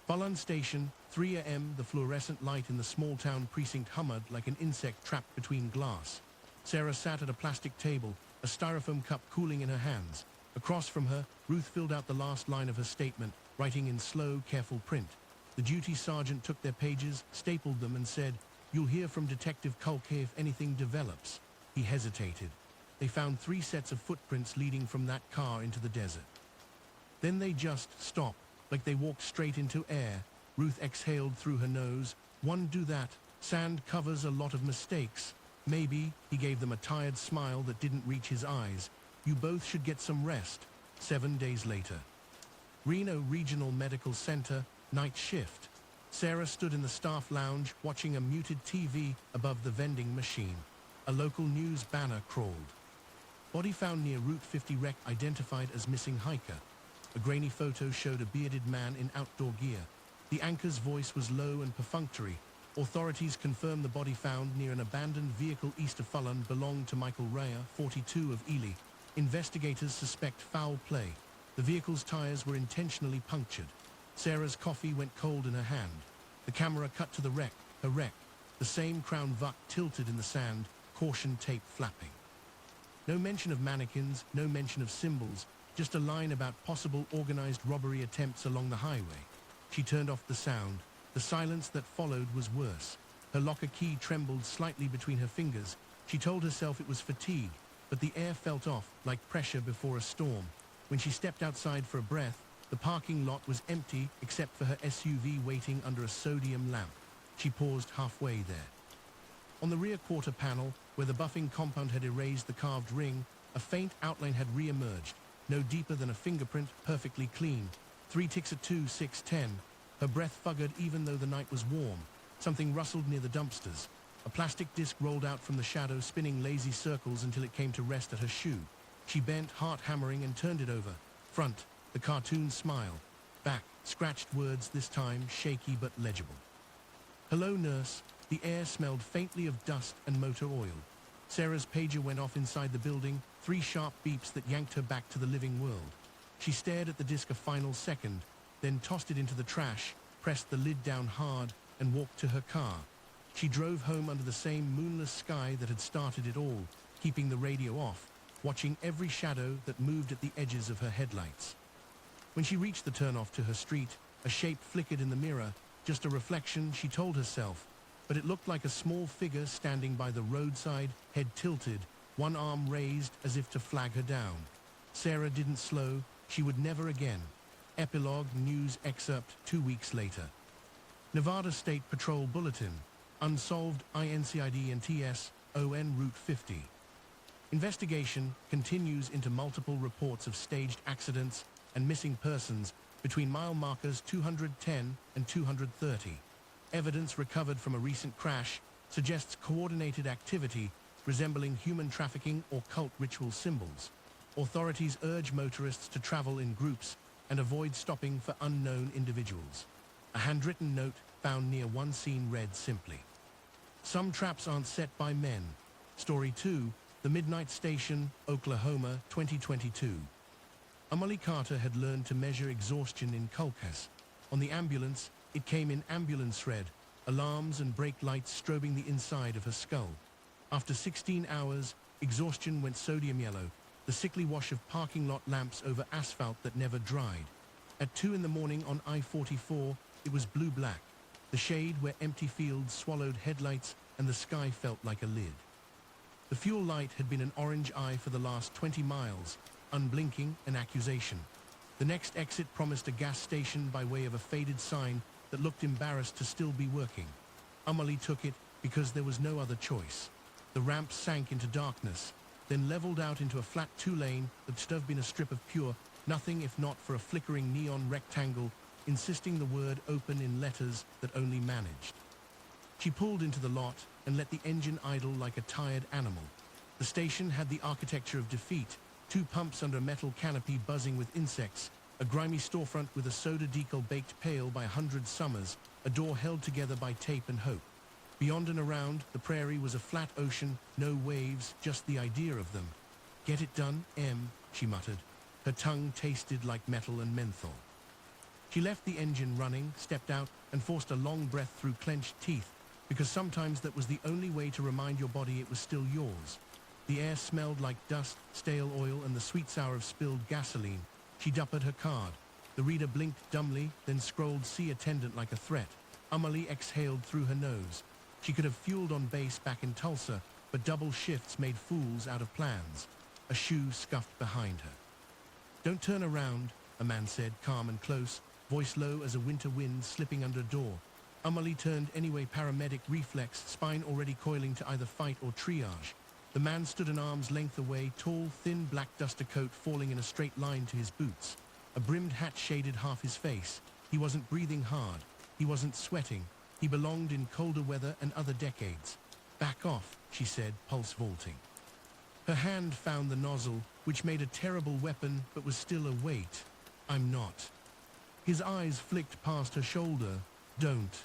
Speaker 1: Fulham Station, 3 a.m. The fluorescent light in the small-town precinct hummed like an insect trapped between glass. Sarah sat at a plastic table, a styrofoam cup cooling in her hands. Across from her, Ruth filled out the last line of her statement, writing in slow, careful print. The duty sergeant took their pages, stapled them, and said, "You'll hear from Detective Kulke if anything develops." He hesitated. They found 3 sets of footprints leading from that car into the desert. Then they just stopped, like they walked straight into air. Ruth exhaled through her nose. "One do that. Sand covers a lot of mistakes." "Maybe," he gave them a tired smile that didn't reach his eyes. "You both should get some rest." 7 days later. Reno Regional Medical Center, night shift. Sarah stood in the staff lounge, watching a muted TV above the vending machine. A local news banner crawled. "Body found near Route 50 wreck identified as missing hiker." A grainy photo showed a bearded man in outdoor gear. The anchor's voice was low and perfunctory. "Authorities confirm the body found near an abandoned vehicle east of Fulham belonged to Michael Rea, 42 of Ely. Investigators suspect foul play. The vehicle's tires were intentionally punctured." Sarah's coffee went cold in her hand. The camera cut to the wreck, her wreck. The same Crown Vic tilted in the sand, caution tape flapping. No mention of mannequins, no mention of symbols, just a line about possible organized robbery attempts along the highway. She turned off the sound. The silence that followed was worse. Her locker key trembled slightly between her fingers. She told herself it was fatigue, but the air felt off, like pressure before a storm. When she stepped outside for a breath, the parking lot was empty except for her SUV waiting under a sodium lamp. She paused halfway there. On the rear quarter panel, where the buffing compound had erased the carved ring, a faint outline had re-emerged, no deeper than a fingerprint, perfectly clean. 3 ticks at 2, 6, 10. Her breath fuggered even though the night was warm. Something rustled near the dumpsters. A plastic disc rolled out from the shadow, spinning lazy circles until it came to rest at her shoe. She bent, heart hammering, and turned it over. Front, the cartoon smile. Back, scratched words, this time shaky but legible. "Hello, nurse." The air smelled faintly of dust and motor oil. Sarah's pager went off inside the building, 3 sharp beeps that yanked her back to the living world. She stared at the disc a final second, then tossed it into the trash, pressed the lid down hard, and walked to her car. She drove home under the same moonless sky that had started it all, keeping the radio off, watching every shadow that moved at the edges of her headlights. When she reached the turnoff to her street, a shape flickered in the mirror, just a reflection, she told herself, but it looked like a small figure standing by the roadside, head tilted, one arm raised as if to flag her down. Sarah didn't slow. She would never again. Epilogue news excerpt 2 weeks later. Nevada State Patrol Bulletin. Unsolved INCID and TS-ON Route 50. Investigation continues into multiple reports of staged accidents and missing persons between mile markers 210 and 230. Evidence recovered from a recent crash suggests coordinated activity resembling human trafficking or cult ritual symbols. Authorities urge motorists to travel in groups and avoid stopping for unknown individuals. A handwritten note found near one scene read simply, "Some traps aren't set by men." Story 2, The Midnight Station, Oklahoma, 2022. Emily Carter had learned to measure exhaustion in Kulkas. On the ambulance, it came in ambulance red, alarms and brake lights strobing the inside of her skull. After 16 hours, exhaustion went sodium yellow, the sickly wash of parking lot lamps over asphalt that never dried. At 2 in the morning on I-44, it was blue-black, the shade where empty fields swallowed headlights and the sky felt like a lid. The fuel light had been an orange eye for the last 20 miles, unblinking, an accusation. The next exit promised a gas station by way of a faded sign that looked embarrassed to still be working. Amelie took it because there was no other choice. The ramp sank into darkness, then leveled out into a flat two-lane that should have been a strip of pure nothing if not for a flickering neon rectangle insisting the word open in letters that only managed. She pulled into the lot and let the engine idle like a tired animal. The station had the architecture of defeat, 2 pumps under a metal canopy buzzing with insects, a grimy storefront with a soda decal baked pale by 100 summers, a door held together by tape and hope. Beyond and around, the prairie was a flat ocean, no waves, just the idea of them. "Get it done, M," she muttered. Her tongue tasted like metal and menthol. She left the engine running, stepped out, and forced a long breath through clenched teeth, because sometimes that was the only way to remind your body it was still yours. The air smelled like dust, stale oil, and the sweet sour of spilled gasoline. She duppered her card. The reader blinked dumbly, then scrolled "See attendant" like a threat. Amelie exhaled through her nose. She could have fueled on base back in Tulsa, but double shifts made fools out of plans. A shoe scuffed behind her. "Don't turn around," a man said, calm and close, voice low as a winter wind slipping under a door. Amelie turned anyway, paramedic reflex, spine already coiling to either fight or triage. The man stood an arm's length away, tall, thin black duster coat falling in a straight line to his boots. A brimmed hat shaded half his face. He wasn't breathing hard. He wasn't sweating. He belonged in colder weather and other decades. "Back off," she said, pulse vaulting. Her hand found the nozzle, which made a terrible weapon but was still a weight. "I'm not." His eyes flicked past her shoulder. "Don't."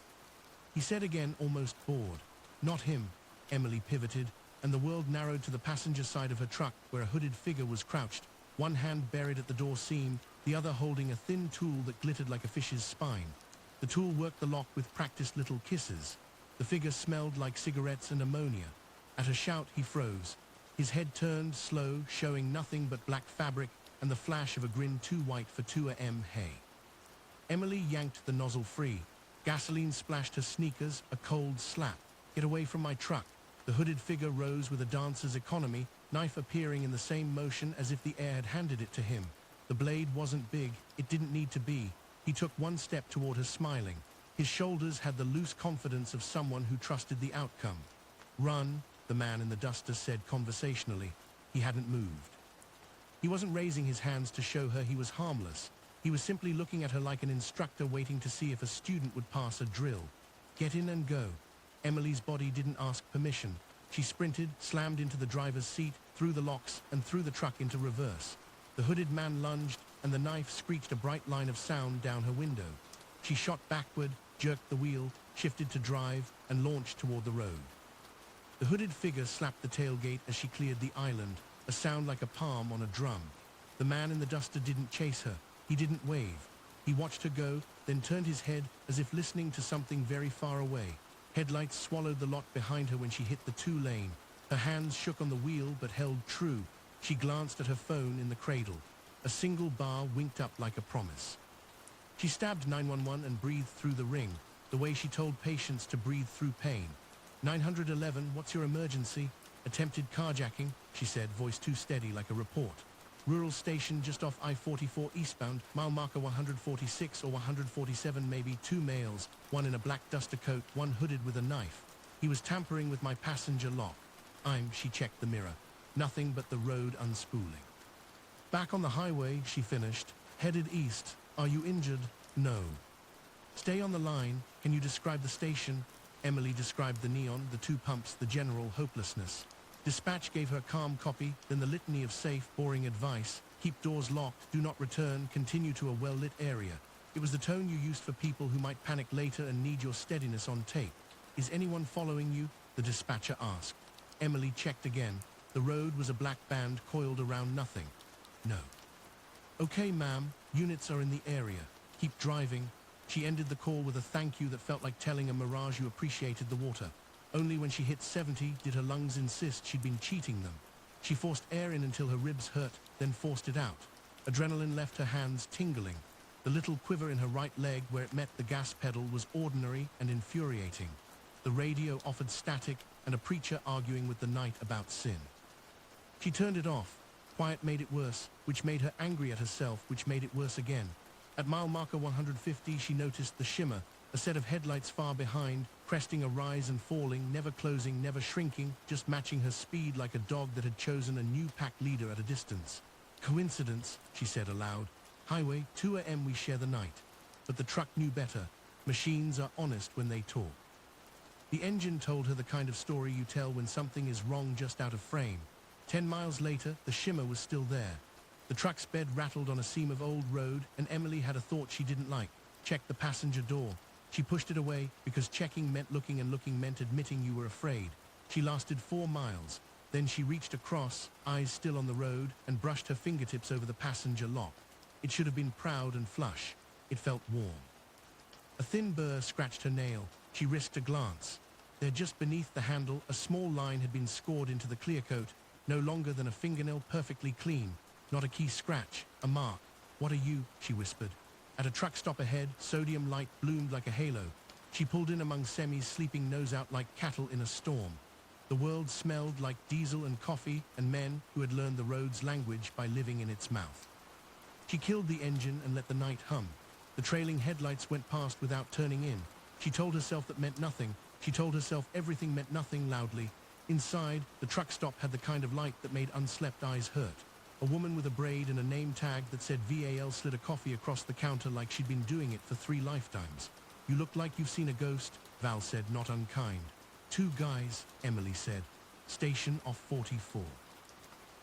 Speaker 1: He said again, almost bored. "Not him." Emily pivoted, and the world narrowed to the passenger side of her truck where a hooded figure was crouched, one hand buried at the door seam, the other holding a thin tool that glittered like a fish's spine. The tool worked the lock with practiced little kisses. The figure smelled like cigarettes and ammonia. At a shout, he froze. His head turned, slow, showing nothing but black fabric and the flash of a grin too white for 2am hay. Emily yanked the nozzle free. Gasoline splashed her sneakers, a cold slap. "Get away from my truck." The hooded figure rose with a dancer's economy, knife appearing in the same motion as if the air had handed it to him. The blade wasn't big, it didn't need to be. He took one step toward her, smiling. His shoulders had the loose confidence of someone who trusted the outcome. "Run," the man in the duster said conversationally. He hadn't moved. He wasn't raising his hands to show her he was harmless. He was simply looking at her like an instructor waiting to see if a student would pass a drill. "Get in and go." Emily's body didn't ask permission. She sprinted, slammed into the driver's seat, through the locks, and threw the truck into reverse. The hooded man lunged, and the knife screeched a bright line of sound down her window. She shot backward, jerked the wheel, shifted to drive, and launched toward the road. The hooded figure slapped the tailgate as she cleared the island, a sound like a palm on a drum. The man in the duster didn't chase her. He didn't wave. He watched her go, then turned his head as if listening to something very far away. Headlights swallowed the lot behind her when she hit the two-lane. Her hands shook on the wheel but held true. She glanced at her phone in the cradle. A single bar winked up like a promise. She stabbed 911 and breathed through the ring, the way she told patients to breathe through pain. 911, what's your emergency? Attempted carjacking, she said, voice too steady like a report. Rural station just off I-44 eastbound, mile marker 146 or 147, maybe 2 males, one in a black duster coat, one hooded with a knife. He was tampering with my passenger lock. She checked the mirror. Nothing but the road unspooling. Back on the highway, she finished. Headed east. Are you injured? No. Stay on the line. Can you describe the station? Emily described the neon, the 2 pumps, the general hopelessness. Dispatch gave her calm copy, then the litany of safe, boring advice. Keep doors locked, do not return, continue to a well-lit area. It was the tone you used for people who might panic later and need your steadiness on tape. Is anyone following you? The dispatcher asked. Emily checked again. The road was a black band coiled around nothing. No. Okay, ma'am, units are in the area. Keep driving. She ended the call with a thank you that felt like telling a mirage you appreciated the water. Only when she hit 70 did her lungs insist she'd been cheating them. She forced air in until her ribs hurt, then forced it out. Adrenaline left her hands tingling. The little quiver in her right leg where it met the gas pedal was ordinary and infuriating. The radio offered static and a preacher arguing with the night about sin. She turned it off. Quiet made it worse, which made her angry at herself, which made it worse again. At mile marker 150 she noticed the shimmer, a set of headlights far behind, cresting a rise and falling, never closing, never shrinking, just matching her speed like a dog that had chosen a new pack leader at a distance. Coincidence, she said aloud. Highway 2 AM we share the night. But the truck knew better. Machines are honest when they talk. The engine told her the kind of story you tell when something is wrong just out of frame. 10 miles later, the shimmer was still there. The truck's bed rattled on a seam of old road, and Emily had a thought she didn't like. Check the passenger door. She pushed it away because checking meant looking and looking meant admitting you were afraid. She lasted 4 miles. Then she reached across, eyes still on the road, and brushed her fingertips over the passenger lock. It should have been proud and flush. It felt warm. A thin burr scratched her nail. She risked a glance. There, just beneath the handle, a small line had been scored into the clear coat, no longer than a fingernail, perfectly clean. Not a key scratch, a mark. What are you? She whispered. At a truck stop ahead, sodium light bloomed like a halo. She pulled in among semis sleeping nose out like cattle in a storm. The world smelled like diesel and coffee and men who had learned the road's language by living in its mouth. She killed the engine and let the night hum. The trailing headlights went past without turning in. She told herself that meant nothing. She told herself everything meant nothing loudly. Inside, the truck stop had the kind of light that made unslept eyes hurt. A woman with a braid and a name tag that said VAL slid a coffee across the counter like she'd been doing it for 3 lifetimes. You look like you've seen a ghost, Val said, not unkind. 2 guys, Emily said. Station off 44.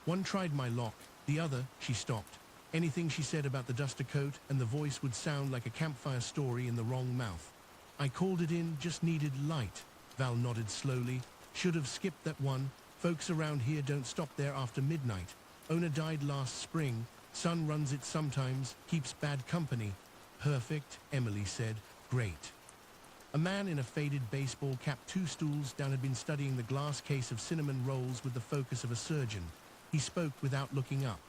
Speaker 1: One tried my lock, the other, she stopped. Anything she said about the duster coat and the voice would sound like a campfire story in the wrong mouth. I called it in, just needed light. Val nodded slowly. Should have skipped that one. Folks around here don't stop there after midnight. Owner died last spring. Son runs it sometimes, keeps bad company. Perfect, Emily said. Great. A man in a faded baseball cap 2 stools down had been studying the glass case of cinnamon rolls with the focus of a surgeon. He spoke without looking up.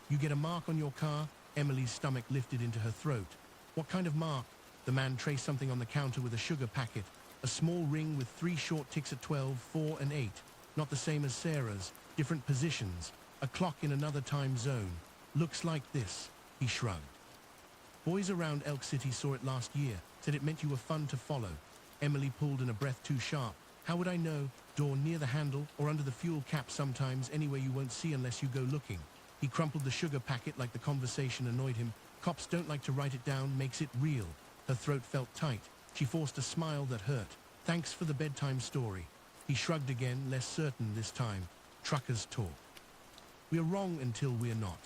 Speaker 1: You get a mark on your car? Emily's stomach lifted into her throat. What kind of mark? The man traced something on the counter with a sugar packet. A small ring with 3 short ticks at 12, 4 and 8. Not the same as Sarah's. Different positions. A clock in another time zone. Looks like this. He shrugged. Boys around Elk City saw it last year. Said it meant you were fun to follow. Emily pulled in a breath too sharp. How would I know? Door near the handle or under the fuel cap sometimes, anywhere you won't see unless you go looking. He crumpled the sugar packet like the conversation annoyed him. Cops don't like to write it down, makes it real. Her throat felt tight. She forced a smile that hurt. Thanks for the bedtime story. He shrugged again, less certain this time. Truckers talk. We're wrong until we're not.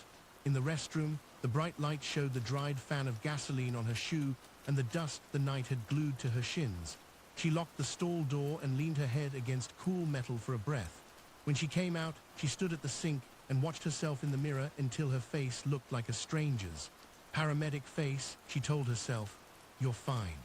Speaker 1: In the restroom, the bright light showed the dried fan of gasoline on her shoe and the dust the night had glued to her shins. She locked the stall door and leaned her head against cool metal for a breath. When she came out, she stood at the sink and watched herself in the mirror until her face looked like a stranger's. Paramedic face, she told herself. You're fine.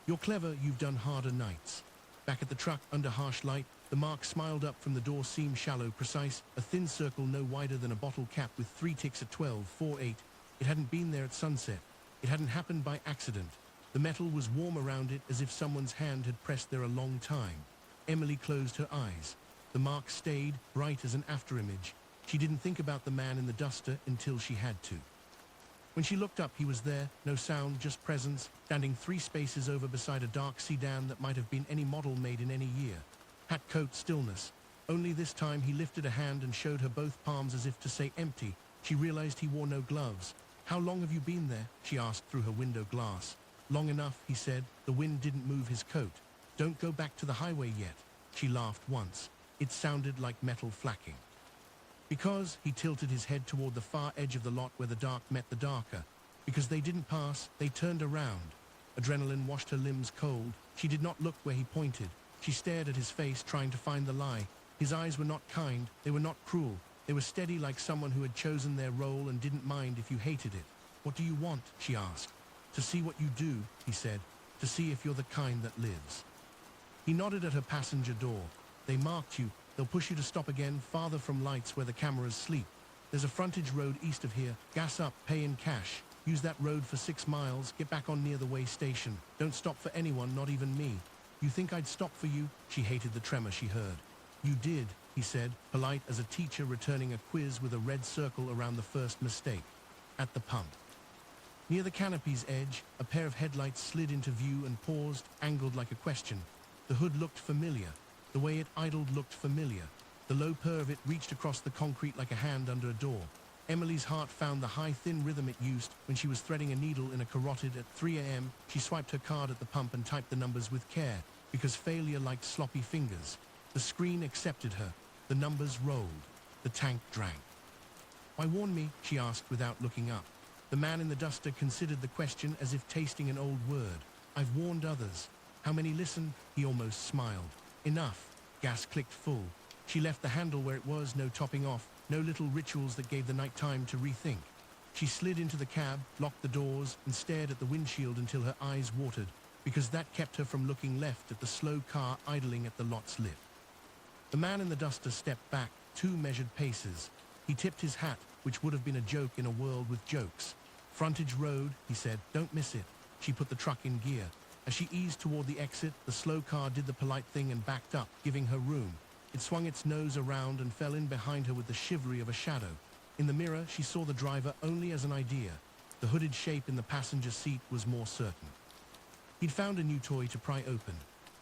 Speaker 1: You're clever, you've done harder nights. Back at the truck, under harsh light, the mark smiled up from the door seam shallow, precise, a thin circle no wider than a bottle cap with 3 ticks at 12, 4, 8. It hadn't been there at sunset. It hadn't happened by accident. The metal was warm around it as if someone's hand had pressed there a long time. Emily closed her eyes. The mark stayed, bright as an afterimage. She didn't think about the man in the duster until she had to. When she looked up, he was there, no sound, just presence, standing 3 spaces over beside a dark sedan that might have been any model made in any year. Hat, coat, stillness. Only this time he lifted a hand and showed her both palms as if to say empty. She realized he wore no gloves. How long have you been there? She asked through her window glass. Long enough, he said. The wind didn't move his coat. Don't go back to the highway yet. She laughed once. It sounded like metal flacking. Because he tilted his head toward the far edge of the lot where the dark met the darker. Because they didn't pass, they turned around. Adrenaline washed her limbs cold. She did not look where he pointed. She stared at his face, trying to find the lie. His eyes were not kind. They were not cruel. They were steady like someone who had chosen their role and didn't mind if you hated it. What do you want? She asked. To see what you do, he said. To see if you're the kind that lives. He nodded at her passenger door. They marked you. They'll push you to stop again, farther from lights where the cameras sleep. There's a frontage road east of here. Gas up, pay in cash. Use that road for 6 miles, get back on near the way station. Don't stop for anyone, not even me. You think I'd stop for you? She hated the tremor she heard. You did, he said, polite as a teacher returning a quiz with a red circle around the first mistake. At the pump. Near the canopy's edge, a pair of headlights slid into view and paused, angled like a question. The hood looked familiar. The way it idled looked familiar. The low purr of it reached across the concrete like a hand under a door. Emily's heart found the high, thin rhythm it used when she was threading a needle in a carotid at 3 a.m. She swiped her card at the pump and typed the numbers with care, because failure liked sloppy fingers. The screen accepted her. The numbers rolled. The tank drank. Why warn me? She asked without looking up. The man in the duster considered the question as if tasting an old word. I've warned others. How many listen? He almost smiled. Enough. Gas clicked full. She left the handle where it was, no topping off, no little rituals that gave the night time to rethink. She slid into the cab, locked the doors, and stared at the windshield until her eyes watered, because that kept her from looking left at the slow car idling at the lot's lip. The man in the duster stepped back, 2 measured paces. He tipped his hat, which would have been a joke in a world with jokes. Frontage road, he said, don't miss it. She put the truck in gear. As she eased toward the exit, the slow car did the polite thing and backed up, giving her room. It swung its nose around and fell in behind her with the shivery of a shadow. In the mirror, she saw the driver only as an idea. The hooded shape in the passenger seat was more certain. He'd found a new toy to pry open.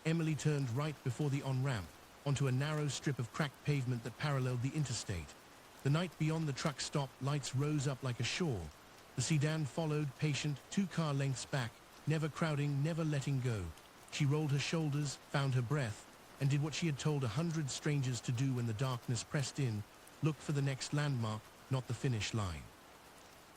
Speaker 1: Emily turned right before the on-ramp, onto a narrow strip of cracked pavement that paralleled the interstate. The night beyond the truck stop, lights rose up like a shore. The sedan followed, patient, 2 car lengths back, never crowding, never letting go. She rolled her shoulders, found her breath, and did what she had told 100 strangers to do when the darkness pressed in, look for the next landmark, not the finish line.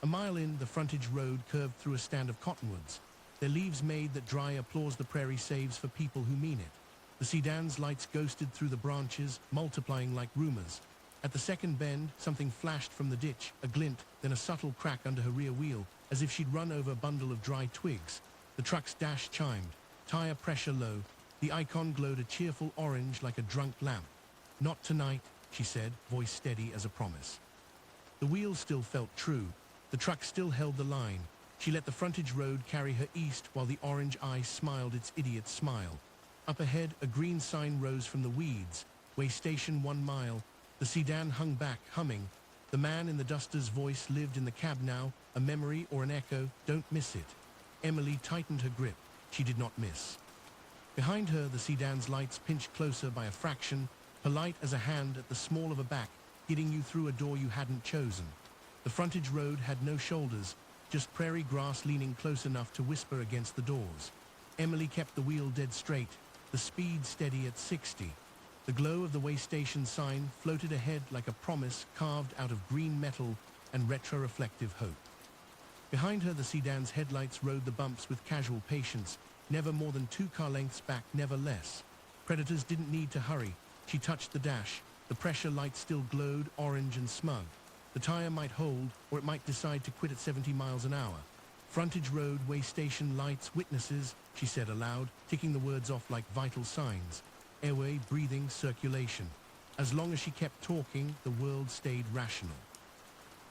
Speaker 1: A mile in, the frontage road curved through a stand of cottonwoods. Their leaves made that dry applause the prairie saves for people who mean it. The sedan's lights ghosted through the branches, multiplying like rumors. At the second bend, something flashed from the ditch, a glint, then a subtle crack under her rear wheel, as if she'd run over a bundle of dry twigs. The truck's dash chimed, tire pressure low. The icon glowed a cheerful orange like a drunk lamp. Not tonight, she said, voice steady as a promise. The wheel still felt true. The truck still held the line. She let the frontage road carry her east while the orange eye smiled its idiot smile. Up ahead, a green sign rose from the weeds. Way station 1 mile. The sedan hung back, humming. The man in the duster's voice lived in the cab now, a memory or an echo, don't miss it. Emily tightened her grip. She did not miss. Behind her, the sedan's lights pinched closer by a fraction, polite as a hand at the small of a back, getting you through a door you hadn't chosen. The frontage road had no shoulders, just prairie grass leaning close enough to whisper against the doors. Emily kept the wheel dead straight, the speed steady at 60. The glow of the way station sign floated ahead like a promise carved out of green metal and retro-reflective hope. Behind her, the sedan's headlights rode the bumps with casual patience, never more than 2 car lengths back, never less. Predators didn't need to hurry. She touched the dash. The pressure light still glowed, orange and smug. The tire might hold, or it might decide to quit at 70 miles an hour. Frontage road, way station, lights, witnesses, she said aloud, ticking the words off like vital signs. Airway, breathing, circulation. As long as she kept talking, the world stayed rational.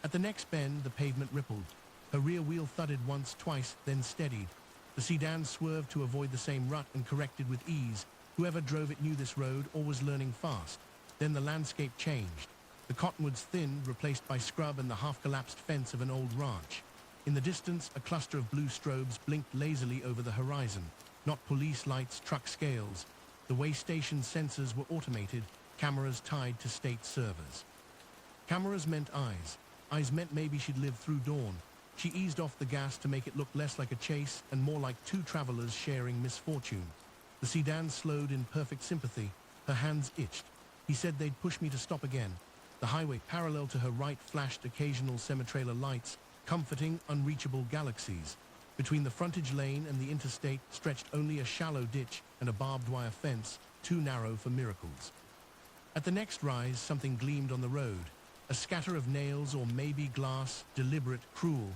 Speaker 1: At the next bend, the pavement rippled. Her rear wheel thudded once, twice, then steadied. The sedan swerved to avoid the same rut and corrected with ease. Whoever drove it knew this road or was learning fast. Then the landscape changed. The cottonwoods thinned, replaced by scrub and the half-collapsed fence of an old ranch. In the distance, a cluster of blue strobes blinked lazily over the horizon. Not police lights, truck scales. The way station sensors were automated, cameras tied to state servers. Cameras meant eyes. Eyes meant maybe she'd live through dawn. She eased off the gas to make it look less like a chase and more like 2 travelers sharing misfortune. The sedan slowed in perfect sympathy. Her hands itched. He said they'd push me to stop again. The highway parallel to her right flashed occasional semi-trailer lights, comforting, unreachable galaxies. Between the frontage lane and the interstate stretched only a shallow ditch and a barbed wire fence, too narrow for miracles. At the next rise, something gleamed on the road. A scatter of nails or maybe glass, deliberate, cruel.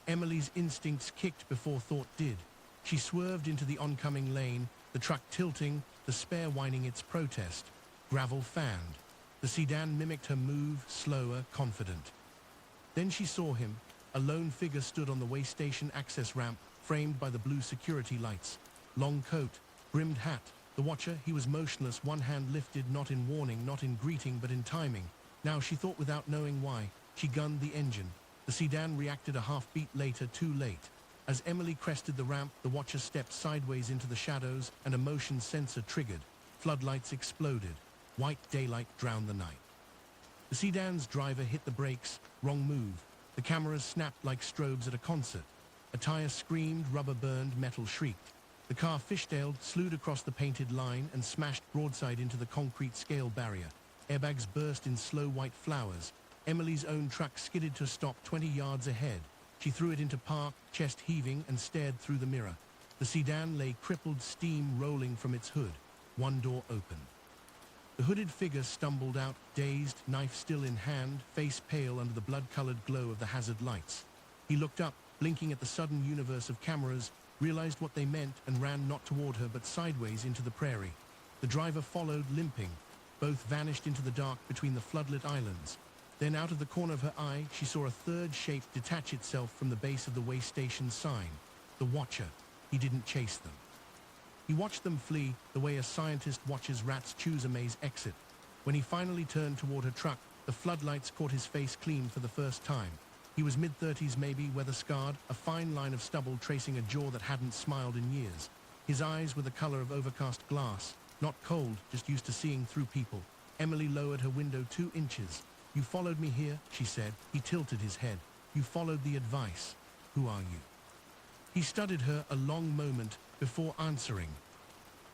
Speaker 1: Emily's instincts kicked before thought did. She swerved into the oncoming lane, the truck tilting, the spare whining its protest. Gravel fanned. The sedan mimicked her move, slower, confident. Then she saw him. A lone figure stood on the way station access ramp, framed by the blue security lights. Long coat, brimmed hat. The watcher, he was motionless, one hand lifted, not in warning, not in greeting, but in timing. Now, she thought without knowing why. She gunned the engine. The sedan reacted a half-beat later, too late. As Emily crested the ramp, the watcher stepped sideways into the shadows, and a motion sensor triggered. Floodlights exploded. White daylight drowned the night. The sedan's driver hit the brakes. Wrong move. The cameras snapped like strobes at a concert. A tire screamed, rubber burned, metal shrieked. The car fishtailed, slewed across the painted line, and smashed broadside into the concrete scale barrier. Airbags burst in slow white flowers. Emily's own truck skidded to a stop 20 yards ahead. She threw it into park, chest heaving, and stared through the mirror. The sedan lay crippled, steam rolling from its hood. One door opened. The hooded figure stumbled out, dazed, knife still in hand, face pale under the blood-colored glow of the hazard lights. He looked up, blinking at the sudden universe of cameras, realized what they meant, and ran not toward her but sideways into the prairie. The driver followed, limping. Both vanished into the dark between the floodlit islands. Then out of the corner of her eye, she saw a third shape detach itself from the base of the way station sign. The Watcher. He didn't chase them. He watched them flee, the way a scientist watches rats choose a maze exit. When he finally turned toward her truck, the floodlights caught his face clean for the first time. He was mid-30s maybe, weather-scarred, a fine line of stubble tracing a jaw that hadn't smiled in years. His eyes were the color of overcast glass, not cold, just used to seeing through people. Emily lowered her window 2 inches. "You followed me here," she said. He tilted his head. "You followed the advice. Who are you?" He studied her a long moment before answering.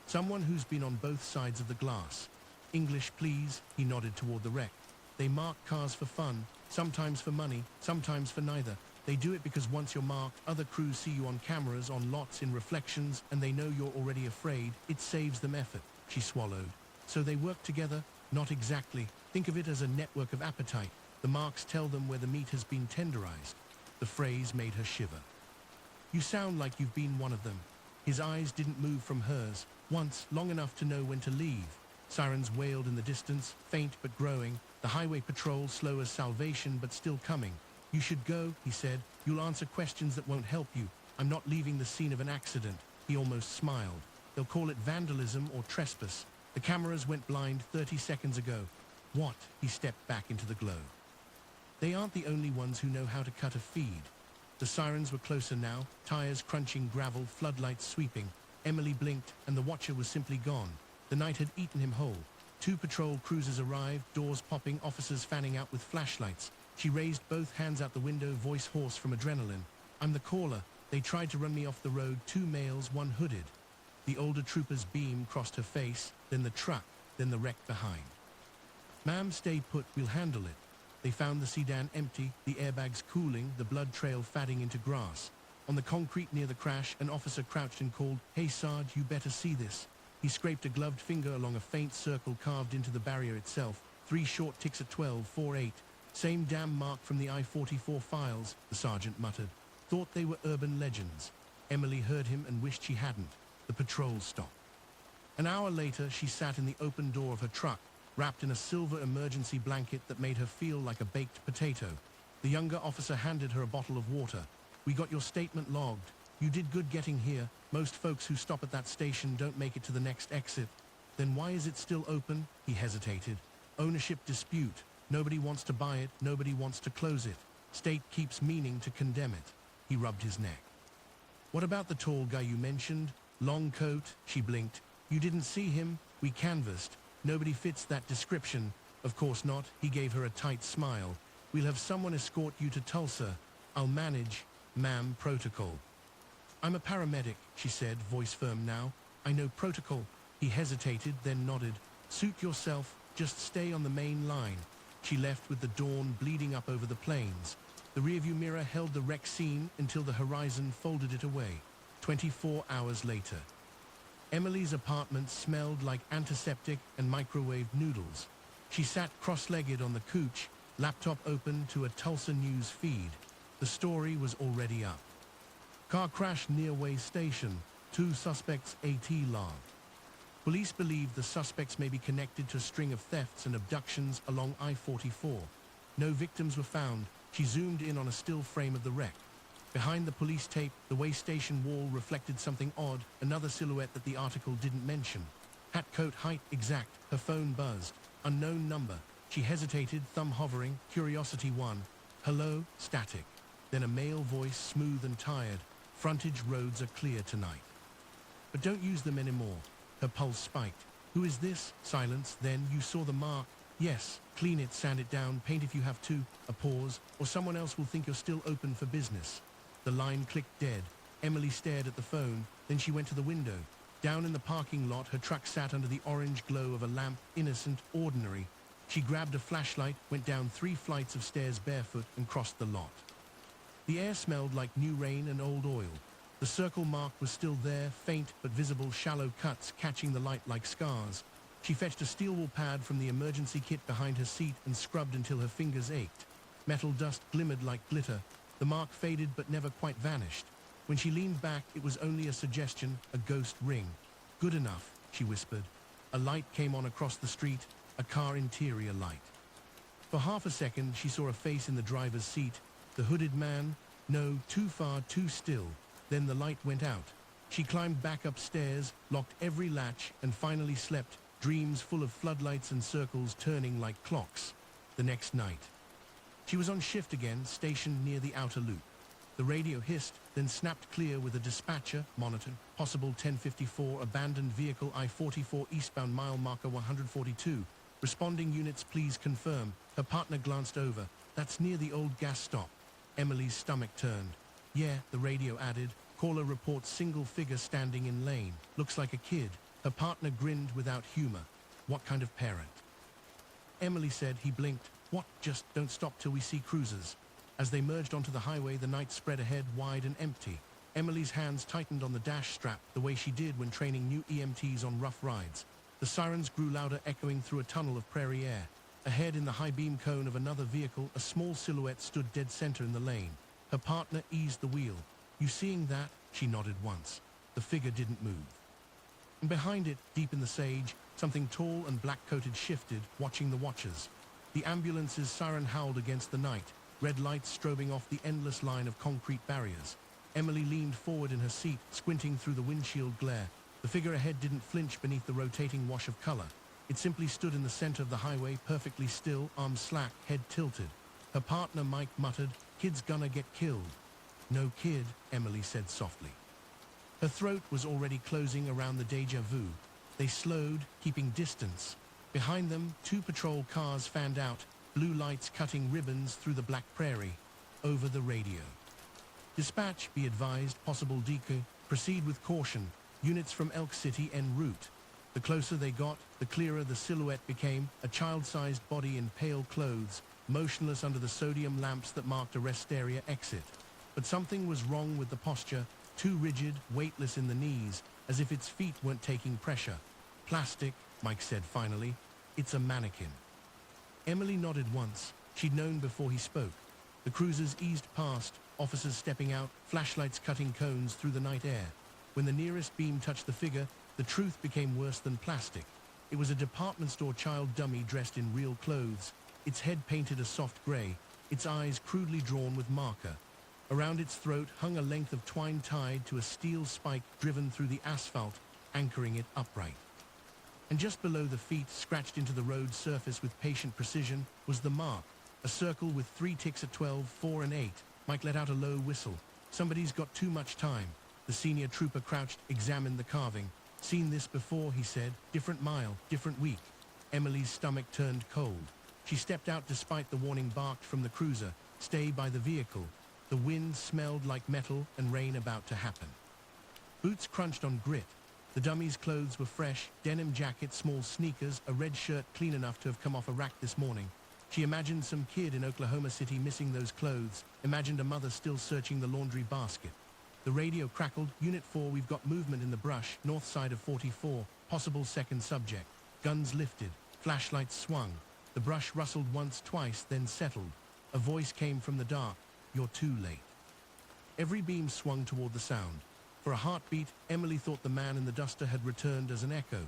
Speaker 1: "Someone who's been on both sides of the glass." "English, please," he nodded toward the wreck. "They mark cars for fun, sometimes for money, sometimes for neither. They do it because once you're marked, other crews see you on cameras, on lots, in reflections, and they know you're already afraid. It saves them effort." She swallowed. "So they work together?" "Not exactly. Think of it as a network of appetite. The marks tell them where the meat has been tenderized." The phrase made her shiver. "You sound like you've been one of them." His eyes didn't move from hers. "Once, long enough to know when to leave." Sirens wailed in the distance, faint but growing. The highway patrol, slow as salvation, but still coming. "You should go," he said. "You'll answer questions that won't help you. I'm not leaving the scene of an accident." He almost smiled. "They'll call it vandalism or trespass. The cameras went blind 30 seconds ago." "What?" He stepped back into the glow. "They aren't the only ones who know how to cut a feed." The sirens were closer now, tires crunching gravel, floodlights sweeping. Emily blinked, and the Watcher was simply gone. The night had eaten him whole. 2 patrol cruisers arrived, doors popping, officers fanning out with flashlights. She raised both hands out the window, voice hoarse from adrenaline. "I'm the caller. They tried to run me off the road, 2 males, 1 hooded." The older trooper's beam crossed her face, then the truck, then the wreck behind. "Ma'am, stay put, we'll handle it." They found the sedan empty, the airbags cooling, the blood trail fading into grass. On the concrete near the crash, an officer crouched and called, "Hey, Sarge, you better see this." He scraped a gloved finger along a faint circle carved into the barrier itself. 3 short ticks at 12:48. "Same damn mark from the I-44 files," the sergeant muttered. "Thought they were urban legends." Emily heard him and wished she hadn't. The patrol stopped. An hour later, she sat in the open door of her truck, wrapped in a silver emergency blanket that made her feel like a baked potato. The younger officer handed her a bottle of water. "We got your statement logged. You did good getting here. Most folks who stop at that station don't make it to the next exit." "Then why is it still open?" He hesitated. "Ownership dispute. Nobody wants to buy it, nobody wants to close it. State keeps meaning to condemn it." He rubbed his neck. "What about the tall guy you mentioned? Long coat?" She blinked. "You didn't see him? We canvassed. Nobody fits that description." "Of course not." He gave her a tight smile. "We'll have someone escort you to Tulsa. I'll manage, ma'am, protocol." "I'm a paramedic," she said, voice firm now. "I know protocol." He hesitated, then nodded. "Suit yourself. Just stay on the main line." She left with the dawn bleeding up over the plains. The rearview mirror held the wreck scene until the horizon folded it away. 24 hours later. Emily's apartment smelled like antiseptic and microwave noodles. She sat cross-legged on the couch, laptop open to a Tulsa news feed. The story was already up. "Car crash near way station. 2 suspects AT logged." Police believe the suspects may be connected to a string of thefts and abductions along I-44. No victims were found. She zoomed in on a still frame of the wreck. Behind the police tape, the way station wall reflected something odd, another silhouette that the article didn't mention. Hat, coat, height, exact. Her phone buzzed. Unknown number. She hesitated, thumb hovering. Curiosity 1. Hello, static. Then a male voice, smooth and tired. Frontage roads are clear tonight. But don't use them anymore. Her pulse spiked. Who is this? Silence. Then you saw the mark. Yes. Clean it, sand it down, paint if you have to. A pause, or someone else will think you're still open for business. The line clicked dead. Emily stared at the phone, then she went to the window. Down in the parking lot, her truck sat under the orange glow of a lamp, innocent, ordinary. She grabbed a flashlight, went down 3 flights of stairs barefoot, and crossed the lot. The air smelled like new rain and old oil. The circle mark was still there, faint but visible shallow cuts catching the light like scars. She fetched a steel wool pad from the emergency kit behind her seat and scrubbed until her fingers ached. Metal dust glimmered like glitter. The mark faded but never quite vanished. When she leaned back, it was only a suggestion, a ghost ring. Good enough, she whispered. A light came on across the street, a car interior light. For half a second, she saw a face in the driver's seat. The hooded man? No, too far, too still. Then the light went out. She climbed back upstairs, locked every latch, and finally slept, dreams full of floodlights and circles turning like clocks. The next night. She was on shift again, stationed near the outer loop. The radio hissed, then snapped clear with a dispatcher, monitor, possible 1054, abandoned vehicle I-44 eastbound mile marker 142. Responding units, please confirm. Her partner glanced over. That's near the old gas stop. Emily's stomach turned. Yeah, the radio added. Caller reports single figure standing in lane. Looks like a kid. Her partner grinned without humor. What kind of parent? Emily said. He blinked. What? Just don't stop till we see cruisers. As they merged onto the highway, the night spread ahead, wide and empty. Emily's hands tightened on the dash strap, the way she did when training new EMTs on rough rides. The sirens grew louder, echoing through a tunnel of prairie air. Ahead, in the high beam cone of another vehicle, a small silhouette stood dead center in the lane. Her partner eased the wheel. You seeing that? She nodded once. The figure didn't move. And behind it, deep in the sage, something tall and black-coated shifted, watching the watchers. The ambulance's siren howled against the night, red lights strobing off the endless line of concrete barriers. Emily leaned forward in her seat, squinting through the windshield glare. The figure ahead didn't flinch beneath the rotating wash of color. It simply stood in the center of the highway, perfectly still, arms slack, head tilted. Her partner, Mike, muttered, "Kid's gonna get killed." "No kid," Emily said softly. Her throat was already closing around the déjà vu. They slowed, keeping distance. Behind them, 2 patrol cars fanned out, blue lights cutting ribbons through the black prairie. Over the radio. Dispatch, be advised, possible decoy, proceed with caution. Units from Elk City en route. The closer they got, the clearer the silhouette became, a child-sized body in pale clothes, motionless under the sodium lamps that marked a rest area exit. But something was wrong with the posture, too rigid, weightless in the knees, as if its feet weren't taking pressure. Plastic, Mike said finally. It's a mannequin. Emily nodded once. She'd known before he spoke. The cruisers eased past, officers stepping out, flashlights cutting cones through the night air. When the nearest beam touched the figure, the truth became worse than plastic. It was a department store child dummy dressed in real clothes, its head painted a soft gray, its eyes crudely drawn with marker. Around its throat hung a length of twine tied to a steel spike driven through the asphalt, anchoring it upright. And just below the feet, scratched into the road surface with patient precision, was the mark, a circle with 3 ticks at 12, 4 and 8. Mike let out a low whistle. Somebody's got too much time. The senior trooper crouched, examined the carving. Seen this before, he said. Different mile, different week. Emily's stomach turned cold. She stepped out despite the warning barked from the cruiser. Stay by the vehicle. The wind smelled like metal and rain about to happen. Boots crunched on grit. The dummy's clothes were fresh, denim jacket, small sneakers, a red shirt clean enough to have come off a rack this morning. She imagined some kid in Oklahoma City missing those clothes, imagined a mother still searching the laundry basket. The radio crackled. Unit 4, we've got movement in the brush, north side of 44, possible second subject. Guns lifted, flashlights swung. The brush rustled once, twice, then settled. A voice came from the dark. You're too late. Every beam swung toward the sound. For a heartbeat, Emily thought the man in the duster had returned as an echo.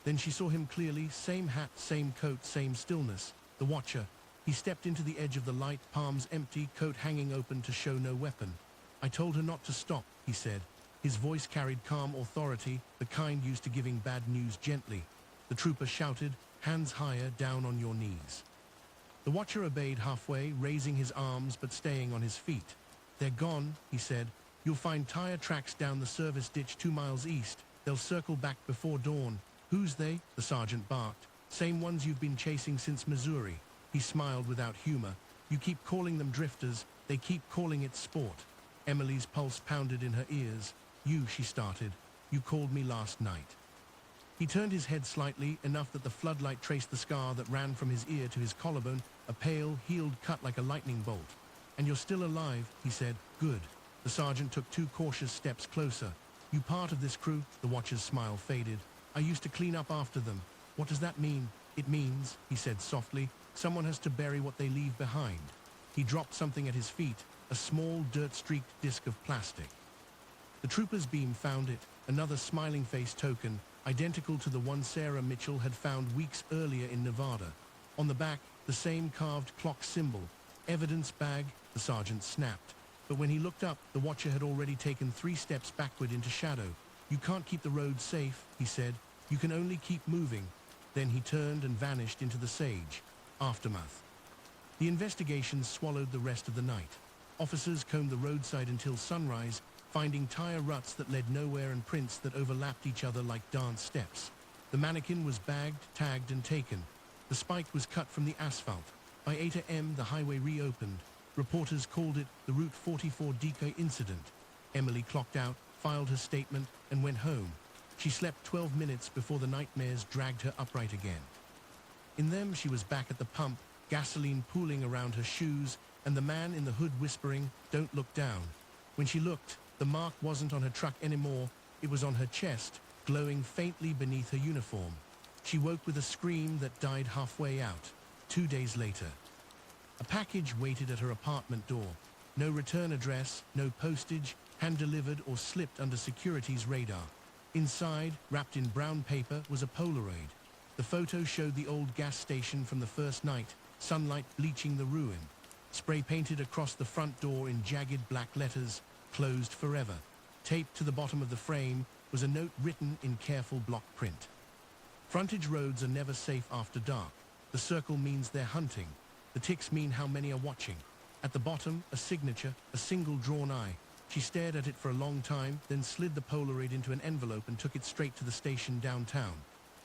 Speaker 1: Then she saw him clearly, same hat, same coat, same stillness. The watcher. He stepped into the edge of the light, palms empty, coat hanging open to show no weapon. I told her not to stop, he said. His voice carried calm authority, the kind used to giving bad news gently. The trooper shouted, hands higher, down on your knees. The watcher obeyed halfway, raising his arms but staying on his feet. They're gone, he said. You'll find tire tracks down the service ditch 2 miles east. They'll circle back before dawn. Who's they? The sergeant barked. Same ones you've been chasing since Missouri. He smiled without humor. You keep calling them drifters. They keep calling it sport. Emily's pulse pounded in her ears. You, she started. You called me last night. He turned his head slightly, enough that the floodlight traced the scar that ran from his ear to his collarbone, a pale, healed cut like a lightning bolt. And you're still alive, he said. Good. The sergeant took 2 cautious steps closer. You part of this crew? The watcher's smile faded. I used to clean up after them. What does that mean? It means, he said softly, someone has to bury what they leave behind. He dropped something at his feet, a small dirt-streaked disc of plastic. The trooper's beam found it, another smiling face token, identical to the one Sarah Mitchell had found weeks earlier in Nevada. On the back, the same carved clock symbol. Evidence bag, the sergeant snapped. But when he looked up, the watcher had already taken 3 steps backward into shadow. You can't keep the road safe, he said. You can only keep moving. Then he turned and vanished into the sage. Aftermath. The investigation swallowed the rest of the night. Officers combed the roadside until sunrise, finding tire ruts that led nowhere and prints that overlapped each other like dance steps. The mannequin was bagged, tagged, and taken. The spike was cut from the asphalt. By 8 a.m., the highway reopened. Reporters called it the Route 44 decoy incident. Emily clocked out, filed her statement, and went home. She slept 12 minutes before the nightmares dragged her upright again. In them, she was back at the pump, gasoline pooling around her shoes, and the man in the hood whispering, "Don't look down." When she looked, the mark wasn't on her truck anymore. It was on her chest, glowing faintly beneath her uniform. She woke with a scream that died halfway out. 2 days later. A package waited at her apartment door. No return address, no postage, hand-delivered or slipped under security's radar. Inside, wrapped in brown paper, was a Polaroid. The photo showed the old gas station from the first night, sunlight bleaching the ruin. Spray-painted across the front door in jagged black letters, "Closed forever." Taped to the bottom of the frame was a note written in careful block print. Frontage roads are never safe after dark. The circle means they're hunting. The ticks mean how many are watching. At the bottom, a signature, a single drawn eye. She stared at it for a long time, then slid the Polaroid into an envelope and took it straight to the station downtown.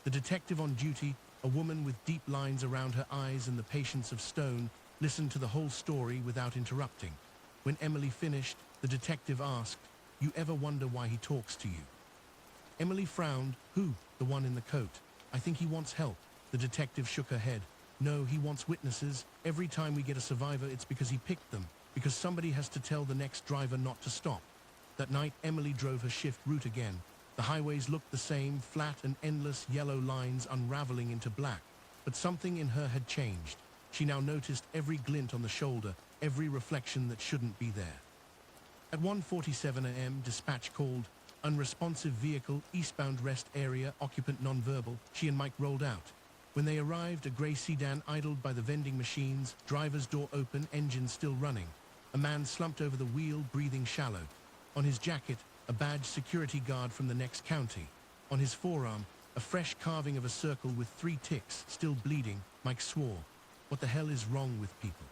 Speaker 1: The detective on duty, a woman with deep lines around her eyes and the patience of stone, listened to the whole story without interrupting. When Emily finished, the detective asked, "You ever wonder why he talks to you?" Emily frowned. "Who? The one in the coat? I think he wants help." The detective shook her head. "No, he wants witnesses. Every time we get a survivor, it's because he picked them. Because somebody has to tell the next driver not to stop." That night, Emily drove her shift route again. The highways looked the same, flat and endless yellow lines unraveling into black. But something in her had changed. She now noticed every glint on the shoulder, every reflection that shouldn't be there. At 1:47 a.m., dispatch called, "Unresponsive vehicle, eastbound rest area, occupant nonverbal." She and Mike rolled out. When they arrived, a grey sedan idled by the vending machines, driver's door open, engine still running. A man slumped over the wheel, breathing shallow. On his jacket, a badged security guard from the next county. On his forearm, a fresh carving of a circle with 3 ticks, still bleeding. Mike swore. What the hell is wrong with people?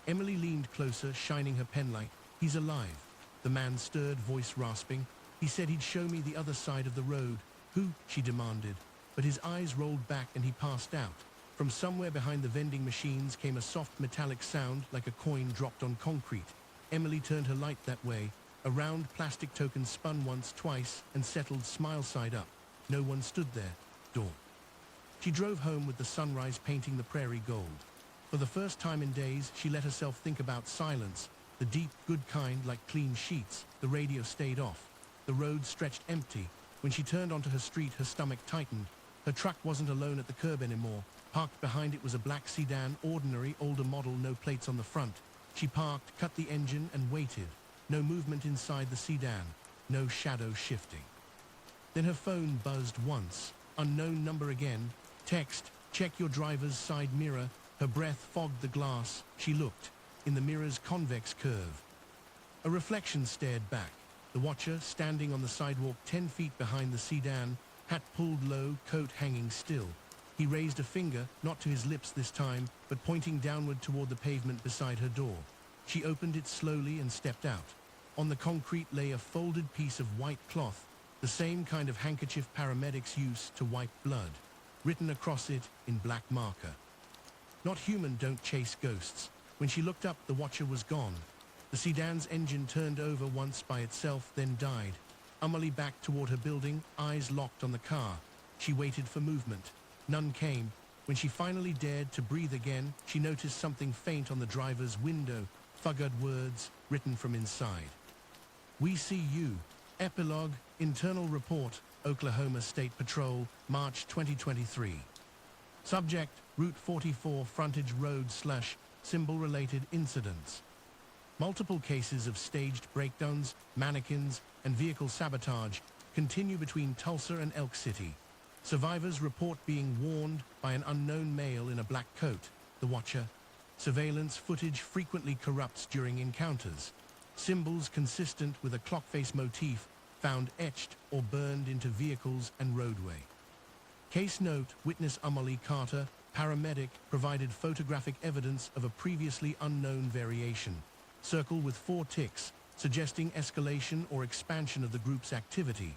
Speaker 1: Emily leaned closer, shining her penlight. "He's alive." The man stirred, voice rasping. "He said he'd show me the other side of the road." "Who?" she demanded. But his eyes rolled back and he passed out. From somewhere behind the vending machines came a soft metallic sound like a coin dropped on concrete. Emily turned her light that way. A round plastic token spun once, twice, and settled smile side up. No one stood there. Dawn. She drove home with the sunrise painting the prairie gold. For the first time in days, she let herself think about silence. The deep, good kind like clean sheets. The radio stayed off. The road stretched empty. When she turned onto her street, her stomach tightened. Her truck wasn't alone at the curb anymore. Parked behind it was a black sedan, ordinary, older model, no plates on the front. She parked, cut the engine, and waited. No movement inside the sedan. No shadow shifting. Then her phone buzzed once. Unknown number again. Text, check your driver's side mirror. Her breath fogged the glass. She looked. In the mirror's convex curve, a reflection stared back. The watcher, standing on the sidewalk 10 feet behind the sedan, hat pulled low, coat hanging still. He raised a finger, not to his lips this time, but pointing downward toward the pavement beside her door. She opened it slowly and stepped out. On the concrete lay a folded piece of white cloth, the same kind of handkerchief paramedics use to wipe blood. Written across it in black marker. Not human, don't chase ghosts. When she looked up, the watcher was gone. The sedan's engine turned over once by itself, then died. Amelie backed toward her building, eyes locked on the car. She waited for movement. None came. When she finally dared to breathe again, she noticed something faint on the driver's window, fuggered words written from inside. We see you. Epilogue, Internal Report, Oklahoma State Patrol, March 2023. Subject, Route 44 frontage road / symbol-related incidents. Multiple cases of staged breakdowns, mannequins, and vehicle sabotage continue between Tulsa and Elk City. Survivors report being warned by an unknown male in a black coat, the watcher. Surveillance footage frequently corrupts during encounters. Symbols consistent with a clockface motif found etched or burned into vehicles and roadway. Case note, witness Amelie Carter, paramedic, provided photographic evidence of a previously unknown variation. Circle with 4 ticks, suggesting escalation or expansion of the group's activity.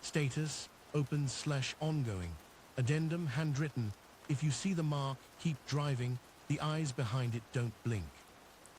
Speaker 1: Status, open / ongoing. Addendum handwritten, if you see the mark, keep driving. The eyes behind it don't blink.